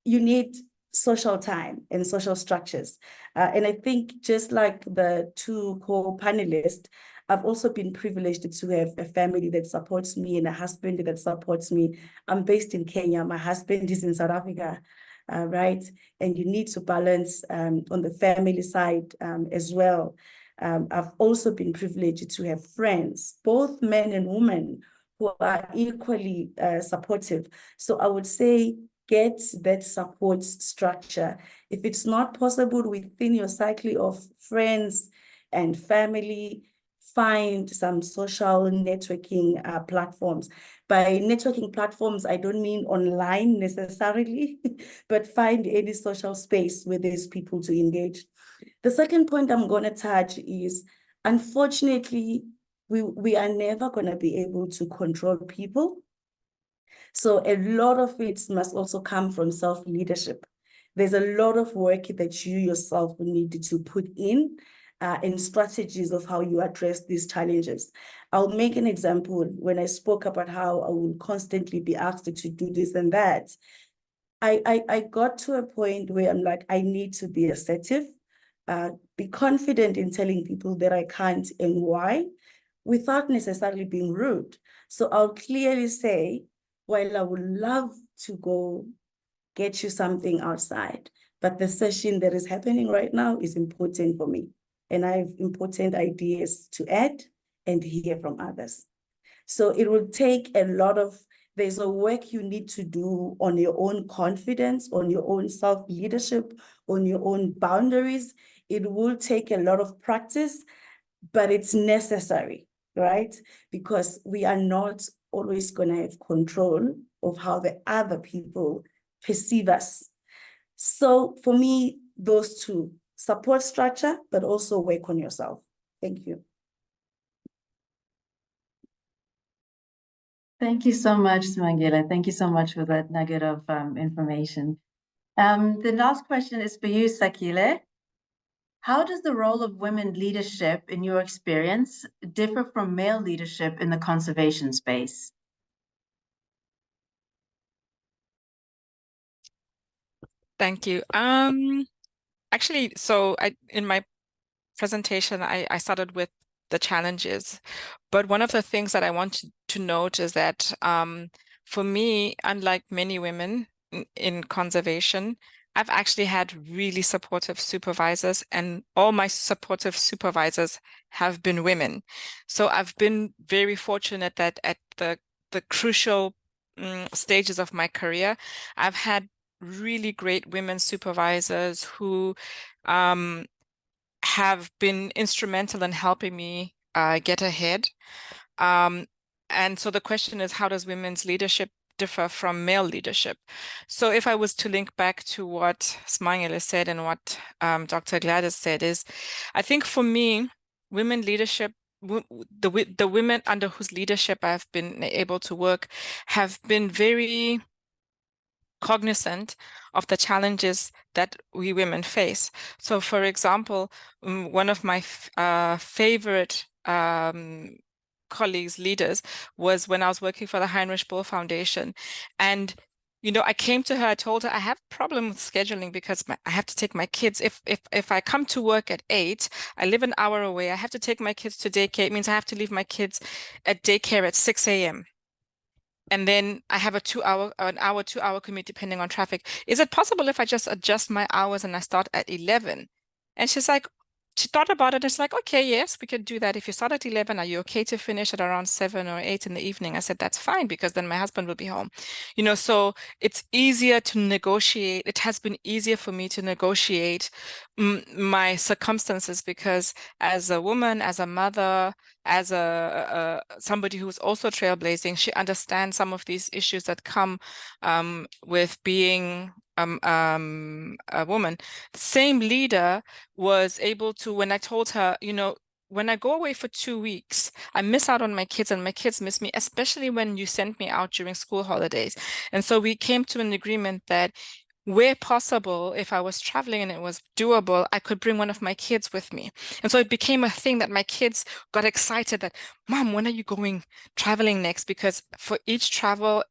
You need social time and social structures. And I think just like the two co-panelists, I've also been privileged to have a family that supports me and a husband that supports me. I'm based in Kenya. My husband is in South Africa, right? And you need to balance on the family side as well. I've also been privileged to have friends, both men and women, who are equally supportive. So I would say, get that support structure. If it's not possible within your cycle of friends and family, find some social networking platforms. By networking platforms, I don't mean online necessarily, but find any social space where there's people to engage. The second point I'm going to touch is, unfortunately, we are never going to be able to control people. So a lot of it must also come from self-leadership. There's a lot of work that you yourself need to put in strategies of how you address these challenges. I'll make an example. When I spoke about how I will constantly be asked to do this and that, I got to a point where I'm like, I need to be assertive, be confident in telling people that I can't and why, without necessarily being rude. So I'll clearly say, well, I would love to go get you something outside, but the session that is happening right now is important for me. And I have important ideas to add and hear from others. So it will take a lot of, there's a work you need to do on your own confidence, on your own self-leadership, on your own boundaries. It will take a lot of practice, but it's necessary, right? Because we are not always going to have control of how the other people perceive us. So for me, those two, support structure, but also work on yourself. Thank you. Thank you so much, Simangile. Thank you so much for that nugget of information. The last question is for you, Sakile. How does the role of women leadership, in your experience, differ from male leadership in the conservation space? Thank you. Actually, so in my presentation, I started with the challenges, but one of the things that I want to note is that for me, unlike many women in conservation, I've actually had really supportive supervisors, and all my supportive supervisors have been women. So I've been very fortunate that at the crucial stages of my career, I've had really great women supervisors who have been instrumental in helping me get ahead. And so the question is, how does women's leadership differ from male leadership? So if I was to link back to what Smangele said and what Dr. Gladys said, is I think for me, women leadership, the women under whose leadership I've been able to work have been very cognizant of the challenges that we women face. So for example, one of my favorite colleagues, leaders, was when I was working for the Heinrich Böll Foundation. And you know, I came to her, I told her I have a problem with scheduling because I have to take my kids. If I come to work at 8, I live an hour away, I have to take my kids to daycare. It means I have to leave my kids at daycare at 6 a.m. And then I have an hour, 2 hour commute depending on traffic. Is it possible if I just adjust my hours and I start at 11? And she's like, she thought about it. It's like, okay, yes, we could do that. If you start at 11, are you okay to finish at around 7 or 8 in the evening? I said, that's fine, because then my husband will be home. You know, so it's easier to negotiate. It has been easier for me to negotiate my circumstances, because as a woman, as a mother, as somebody who's also trailblazing, she understands some of these issues that come with being a woman. The same leader was able to, when I told her, you know, when I go away for 2 weeks, I miss out on my kids and my kids miss me, especially when you send me out during school holidays. And so we came to an agreement that where possible, if I was traveling and it was doable, I could bring one of my kids with me. And so it became a thing that my kids got excited that, Mom, when are you going traveling next? Because for each travel,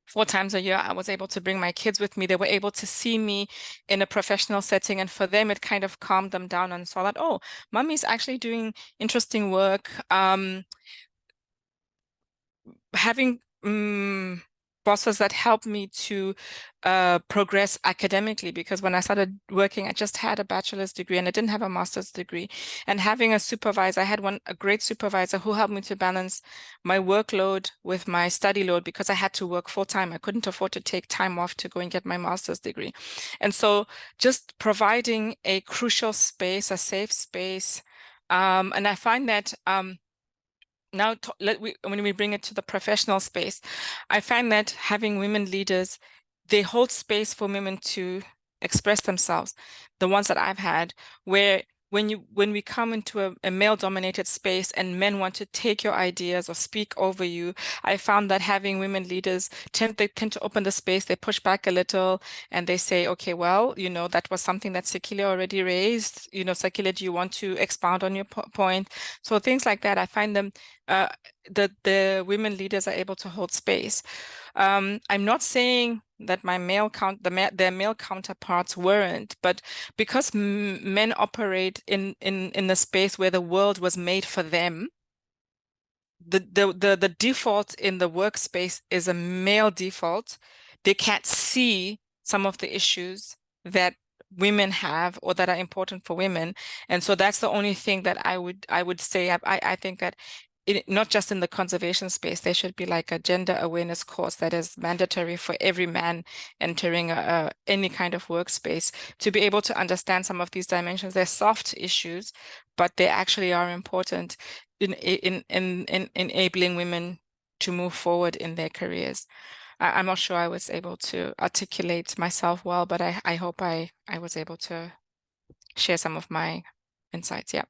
4 times a year, I was able to bring my kids with me. They were able to see me in a professional setting. And for them, it kind of calmed them down and saw that, oh, Mommy's actually doing interesting work. Having bosses that helped me to progress academically, because when I started working, I just had a bachelor's degree and I didn't have a master's degree. And having a supervisor, I had a great supervisor who helped me to balance my workload with my study load, because I had to work full time. I couldn't afford to take time off to go and get my master's degree. And so just providing a crucial space, a safe space. And I find that now, when we bring it to the professional space, I find that having women leaders, they hold space for women to express themselves. The ones that I've had, where when we come into a male-dominated space and men want to take your ideas or speak over you, I found that having women leaders they tend to open the space, they push back a little, and they say, okay, well, you know, that was something that Sekile already raised. You know, Sekile, do you want to expound on your point? So things like that, I find them, the women leaders are able to hold space. I'm not saying that my their male counterparts weren't, but because men operate in the space where the world was made for them, the default in the workspace is a male default. They can't see some of the issues that women have or that are important for women, and so that's the only thing that I would say. I think that not just in the conservation space, there should be like a gender awareness course that is mandatory for every man entering any kind of workspace, to be able to understand some of these dimensions. They're soft issues, but they actually are important in enabling women to move forward in their careers. I'm not sure I was able to articulate myself well, but I hope I was able to share some of my insights. Yeah.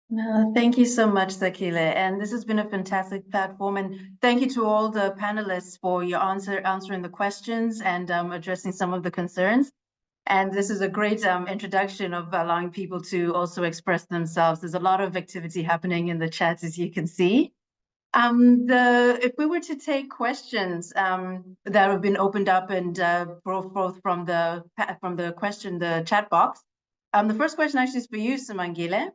No, thank you so much, Sekile. And this has been a fantastic platform. And thank you to all the panelists for your answering the questions and addressing some of the concerns. And this is a great introduction of allowing people to also express themselves. There's a lot of activity happening in the chat, as you can see. If we were to take questions that have been opened up and brought forth from the chat box, the first question actually is for you, Simangile.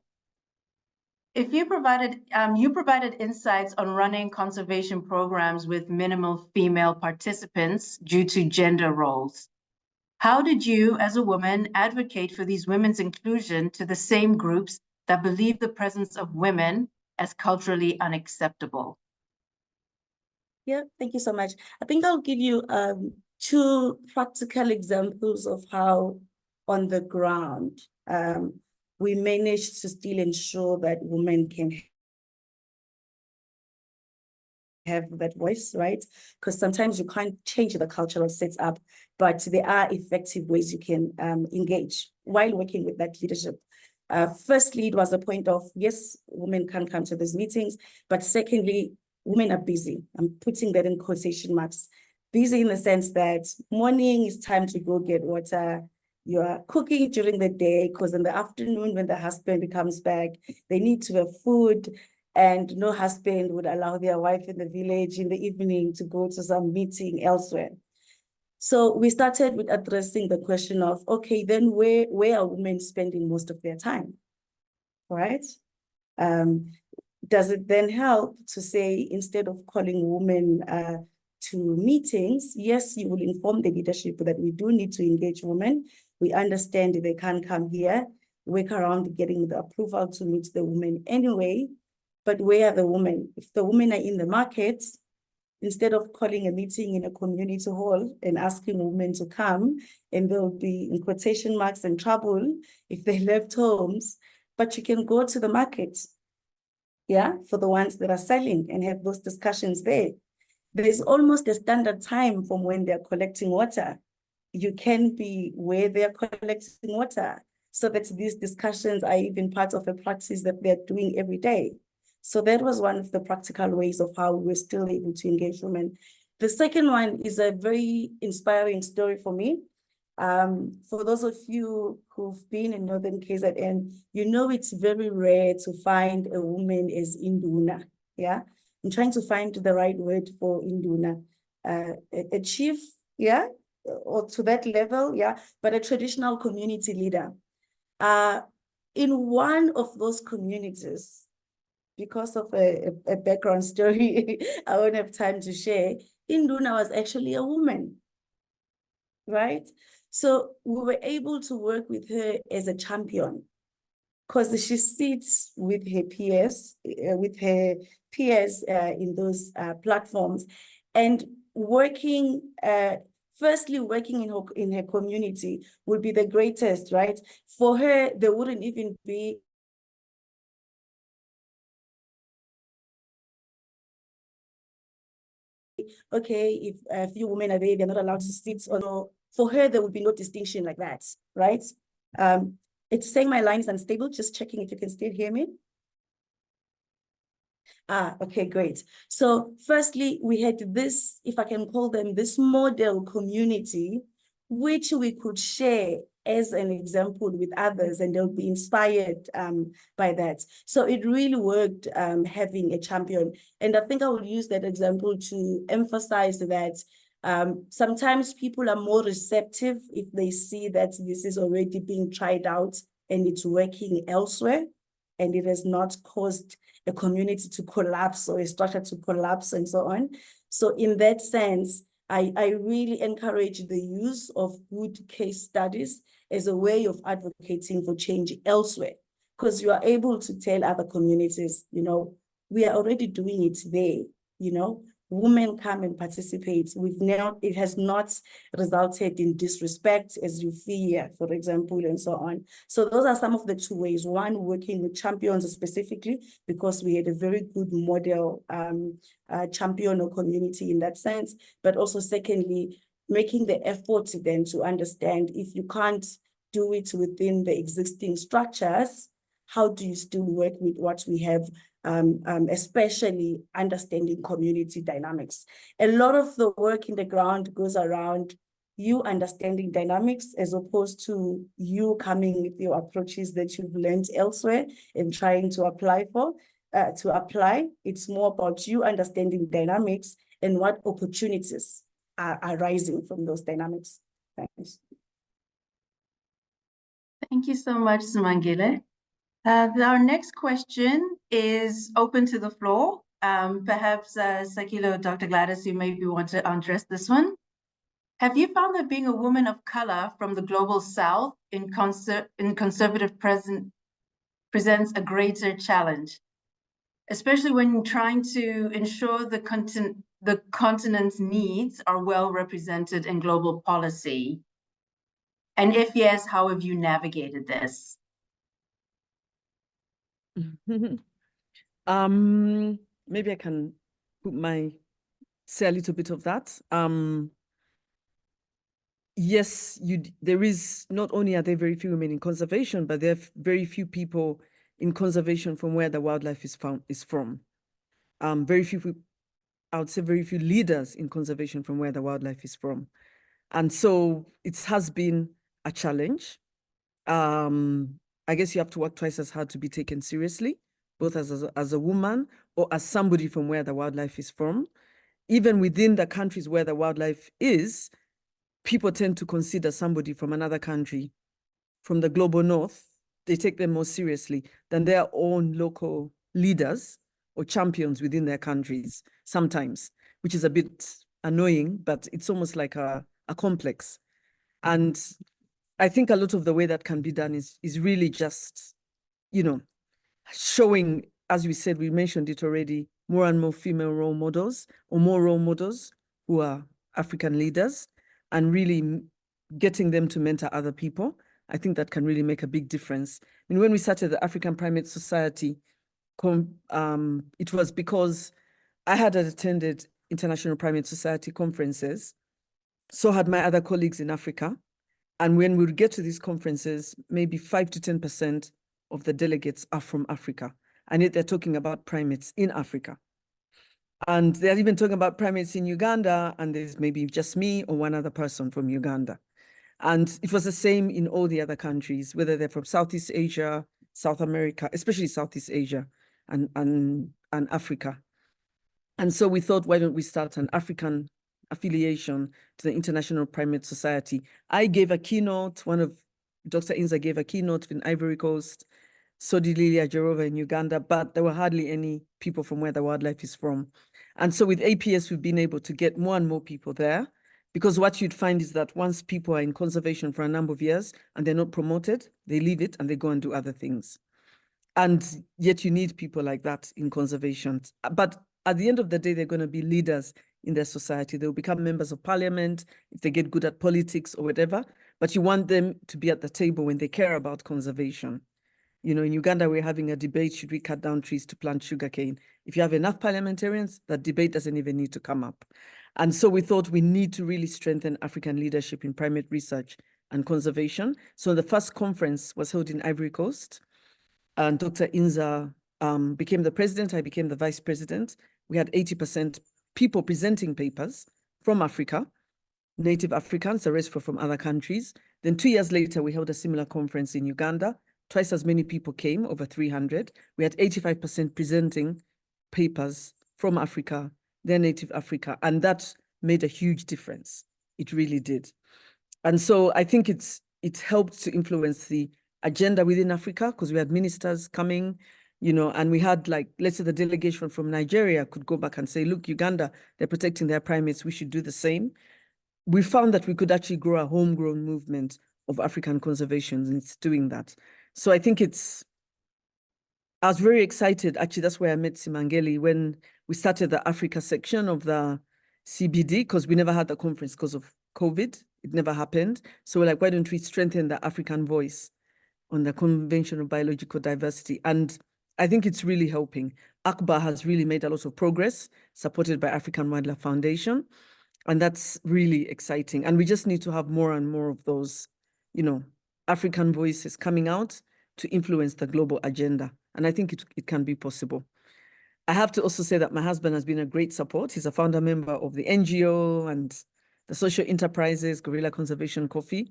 If you provided insights on running conservation programs with minimal female participants due to gender roles. How did you, as a woman, advocate for these women's inclusion to the same groups that believe the presence of women as culturally unacceptable? Yeah, thank you so much. I think I'll give you two practical examples of how on the ground we managed to still ensure that women can have that voice, right? Because sometimes you can't change the cultural setup, but there are effective ways you can engage while working with that leadership. Firstly, it was a point of, yes, women can come to these meetings, but secondly, women are busy. I'm putting that in quotation marks. Busy in the sense that morning is time to go get water. You are cooking during the day because in the afternoon when the husband comes back, they need to have food. And no husband would allow their wife in the village in the evening to go to some meeting elsewhere. So we started with addressing the question of, okay, then where are women spending most of their time, right? Does it then help to say, instead of calling women to meetings, yes, you will inform the leadership that we do need to engage women. We understand they can't come here, work around getting the approval to meet the women anyway. But where are the women? If the women are in the markets, instead of calling a meeting in a community hall and asking women to come, and they'll be in quotation marks in trouble if they left homes, but you can go to the markets, yeah, for the ones that are selling and have those discussions there. There's almost a standard time from when they're collecting water. You can be where they're collecting water, so that these discussions are even part of a practice that they're doing every day. So that was one of the practical ways of how we're still able to engage women. The second one is a very inspiring story for me. For those of you who've been in Northern KZN, you know it's very rare to find a woman as Induna, yeah? I'm trying to find the right word for Induna. A chief, yeah? Or to that level, yeah? But a traditional community leader. In one of those communities, because of a background story I won't have time to share, Induna was actually a woman, right? So we were able to work with her as a champion because she sits with her peers, in those platforms, and working, firstly, working in her community would be the greatest, right? For her, there wouldn't even be okay, if a few women are there, they're not allowed to sit, or no. For her, there would be no distinction like that, right? It's saying my line is unstable, just checking if you can still hear me. Okay, great. So firstly, we had this, if I can call them, this model community, which we could share as an example with others, and they'll be inspired by that. So it really worked having a champion. And I think I will use that example to emphasize that sometimes people are more receptive if they see that this is already being tried out and it's working elsewhere, and it has not caused a community to collapse or a structure to collapse and so on. So in that sense, I really encourage the use of good case studies as a way of advocating for change elsewhere, because you are able to tell other communities, you know, we are already doing it there, you know, women come and participate. It has not resulted in disrespect as you fear, for example, and so on. So those are some of the two ways. One, working with champions specifically, because we had a very good model champion or community in that sense. But also secondly, making the effort then to understand, if you can't do it within the existing structures, how do you still work with what we have, especially understanding community dynamics. A lot of the work in the ground goes around, you understanding dynamics as opposed to you coming with your approaches that you've learned elsewhere and trying to apply. It's more about you understanding dynamics and what opportunities are arising from those dynamics. Thanks. Thank you so much, Simangile. Our next question is open to the floor. Perhaps Sakilo, Dr. Gladys, you maybe want to address this one. Have you found that being a woman of color from the global south in conservative presents a greater challenge, especially when trying to ensure the continent's needs are well represented in global policy? And if yes, how have you navigated this? Maybe I can say a little bit of that. Yes, there is, not only are there very few women in conservation, but there are very few people in conservation from where the wildlife is from. Very few, I would say very few leaders in conservation from where the wildlife is from. And so it has been a challenge. I guess you have to work twice as hard to be taken seriously, both as a woman or as somebody from where the wildlife is from. Even within the countries where the wildlife is, people tend to consider somebody from another country, from the global north, they take them more seriously than their own local leaders or champions within their countries sometimes, which is a bit annoying, but it's almost like a complex. And I think a lot of the way that can be done is really just, showing, as we said, we mentioned it already, more and more female role models or more role models who are African leaders, and really getting them to mentor other people. I think that can really make a big difference. And when we started the African Primate Society, it was because I had attended International Primate Society conferences, so had my other colleagues in Africa. And when we would get to these conferences, maybe 5 to 10% of the delegates are from Africa. And yet they're talking about primates in Africa. And they're even talking about primates in Uganda, and there's maybe just me or one other person from Uganda. And it was the same in all the other countries, whether they're from Southeast Asia, South America, especially Southeast Asia and Africa. And so we thought, why don't we start an African affiliation to the International Primate Society? I gave a keynote, Dr. Inza gave a keynote in Ivory Coast, so did Lilia Jarova in Uganda, but there were hardly any people from where the wildlife is from. And so with APS, we've been able to get more and more people there, because what you'd find is that once people are in conservation for a number of years and they're not promoted, they leave it and they go and do other things. And yet you need people like that in conservation. But at the end of the day, they're going to be leaders in their society. They'll become members of parliament if they get good at politics or whatever, but you want them to be at the table when they care about conservation. In Uganda, we're having a debate, should we cut down trees to plant sugarcane? If you have enough parliamentarians, that debate doesn't even need to come up. And so we thought we need to really strengthen African leadership in primate research and conservation. So the first conference was held in Ivory Coast, and Dr. Inza became the president, I became the vice president. We had 80% people presenting papers from Africa, native Africans, the rest were from other countries. Then 2 years later, we held a similar conference in Uganda. Twice as many people came, over 300. We had 85% presenting papers from Africa, their native Africa, and that made a huge difference. It really did. And so I think it helped to influence the agenda within Africa, because we had ministers coming, and we had, like, let's say the delegation from Nigeria could go back and say, look, Uganda, they're protecting their primates, we should do the same. We found that we could actually grow a homegrown movement of African conservation, and it's doing that. So I think I was very excited. Actually, that's where I met Simangile when we started the Africa section of the CBD, because we never had the conference because of COVID. It never happened. So we're like, why don't we strengthen the African voice on the Convention of Biological Diversity? And I think it's really helping. ACBA has really made a lot of progress, supported by African Wildlife Foundation. And that's really exciting. And we just need to have more and more of those, African voices coming out to influence the global agenda. And I think it can be possible. I have to also say that my husband has been a great support. He's a founder member of the NGO, and the social enterprises, Gorilla Conservation Coffee.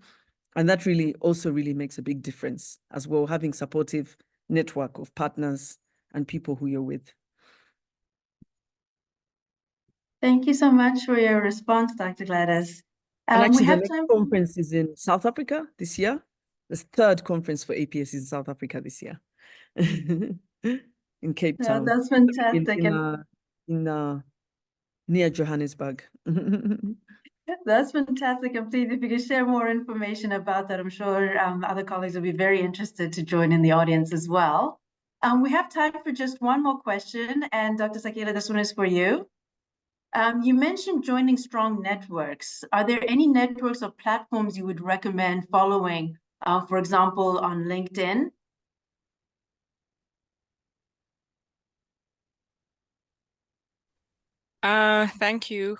And that really also really makes a big difference as well, having supportive network of partners and people who you're with. Thank you so much for your response, Dr. Gladys. And actually, We the have next time. conference is in South Africa this year. The third conference for APS is in South Africa this year, in Cape Town. That's fantastic. Near Johannesburg. That's fantastic. And please, if you could share more information about that, I'm sure other colleagues will be very interested to join in the audience as well. We have time for just one more question. And Dr. Sakila, this one is for you. You mentioned joining strong networks. Are there any networks or platforms you would recommend following, for example, on LinkedIn? Thank you.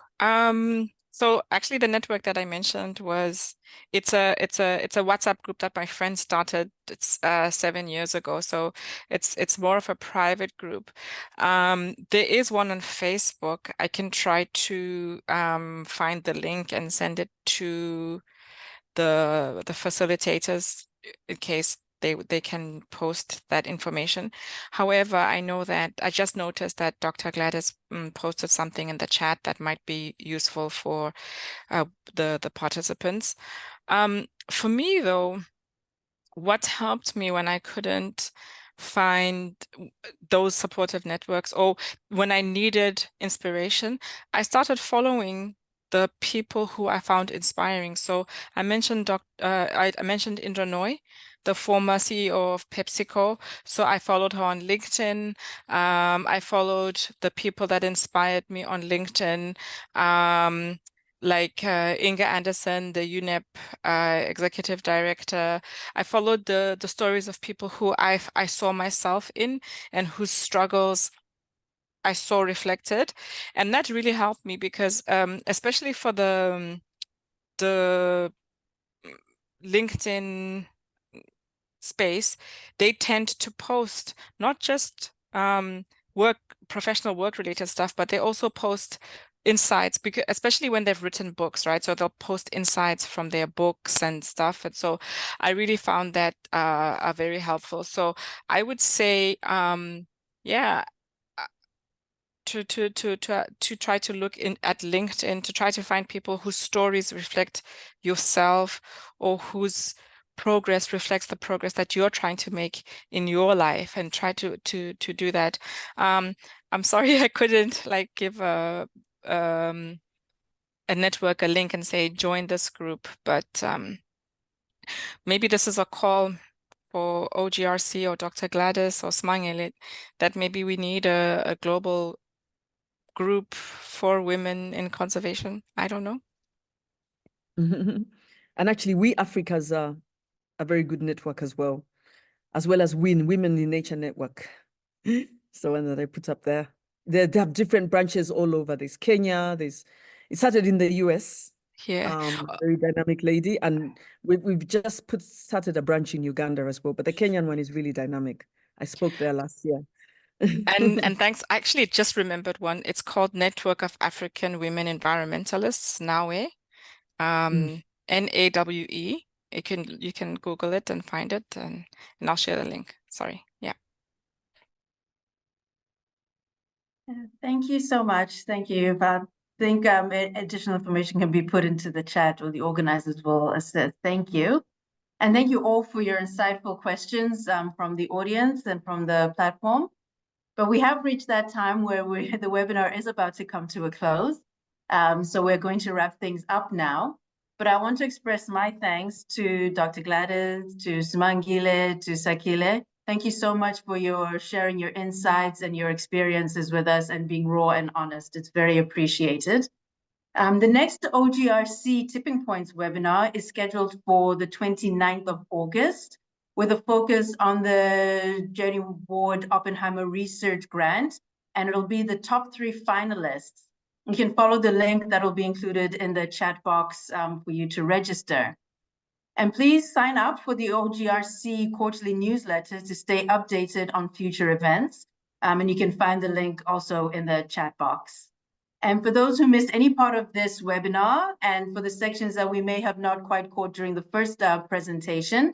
So actually the network that I mentioned was it's a WhatsApp group that my friend started 7 years ago. So it's more of a private group. There is one on Facebook. I can try to find the link and send it to the facilitators in case they can post that information. However, I know that I just noticed that Dr. Gladys posted something in the chat that might be useful for the participants. For me, though, what helped me when I couldn't find those supportive networks or when I needed inspiration, I started following the people who I found inspiring. So I mentioned I mentioned Indra Nooy, the former CEO of PepsiCo. So I followed her on LinkedIn. I followed the people that inspired me on LinkedIn, like Inga Anderson, the UNEP executive director. I followed the stories of people who I saw myself in and whose struggles I saw reflected, and that really helped me because especially for the LinkedIn space, they tend to post not just professional work related stuff, but they also post insights, because especially when they've written books, right? So they'll post insights from their books and stuff. And so I really found that are very helpful. So I would say, yeah, to try to look at LinkedIn, to try to find people whose stories reflect yourself or whose progress reflects the progress that you're trying to make in your life, and try to do that. I'm sorry I couldn't like give a network a link and say join this group, but maybe this is a call for OGRC or Dr. Gladys or Smangele, that maybe we need a global group for women in conservation. I don't know. And actually, We Africa's a very good network as well as WIN, Women in Nature Network. So one that I put up there. They have different branches all over. There's Kenya. It started in the US. Yeah. Very dynamic lady, and we've just started a branch in Uganda as well. But the Kenyan one is really dynamic. I spoke there last year. And thanks. I actually just remembered one. It's called Network of African Women Environmentalists, NAWE. NAWE. You can Google it and find it, and I'll share the link. Sorry. Yeah. Thank you so much. Thank you. I think additional information can be put into the chat, or the organizers will assist. Thank you. And thank you all for your insightful questions from the audience and from the platform. But we have reached that time where the webinar is about to come to a close. So we're going to wrap things up now. But I want to express my thanks to Dr. Gladys, to Smangile, to Sakile. Thank you so much for your sharing your insights and your experiences with us and being raw and honest. It's very appreciated. The next OGRC Tipping Points webinar is scheduled for the 29th of August, with a focus on the Journey Ward Oppenheimer Research Grant, and it'll be the top 3 finalists. You can follow the link that will be included in the chat box for you to register. And please sign up for the OGRC quarterly newsletter to stay updated on future events. And you can find the link also in the chat box. And for those who missed any part of this webinar, and for the sections that we may have not quite caught during the first presentation,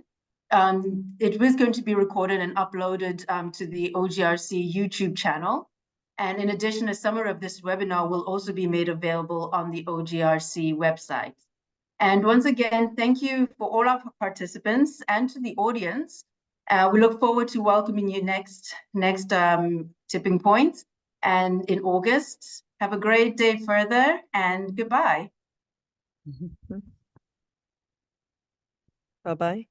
it was going to be recorded and uploaded to the OGRC YouTube channel. And in addition, a summary of this webinar will also be made available on the OGRC website. And once again, thank you for all our participants and to the audience. We look forward to welcoming you next tipping point and in August. Have a great day further and goodbye. Bye-bye.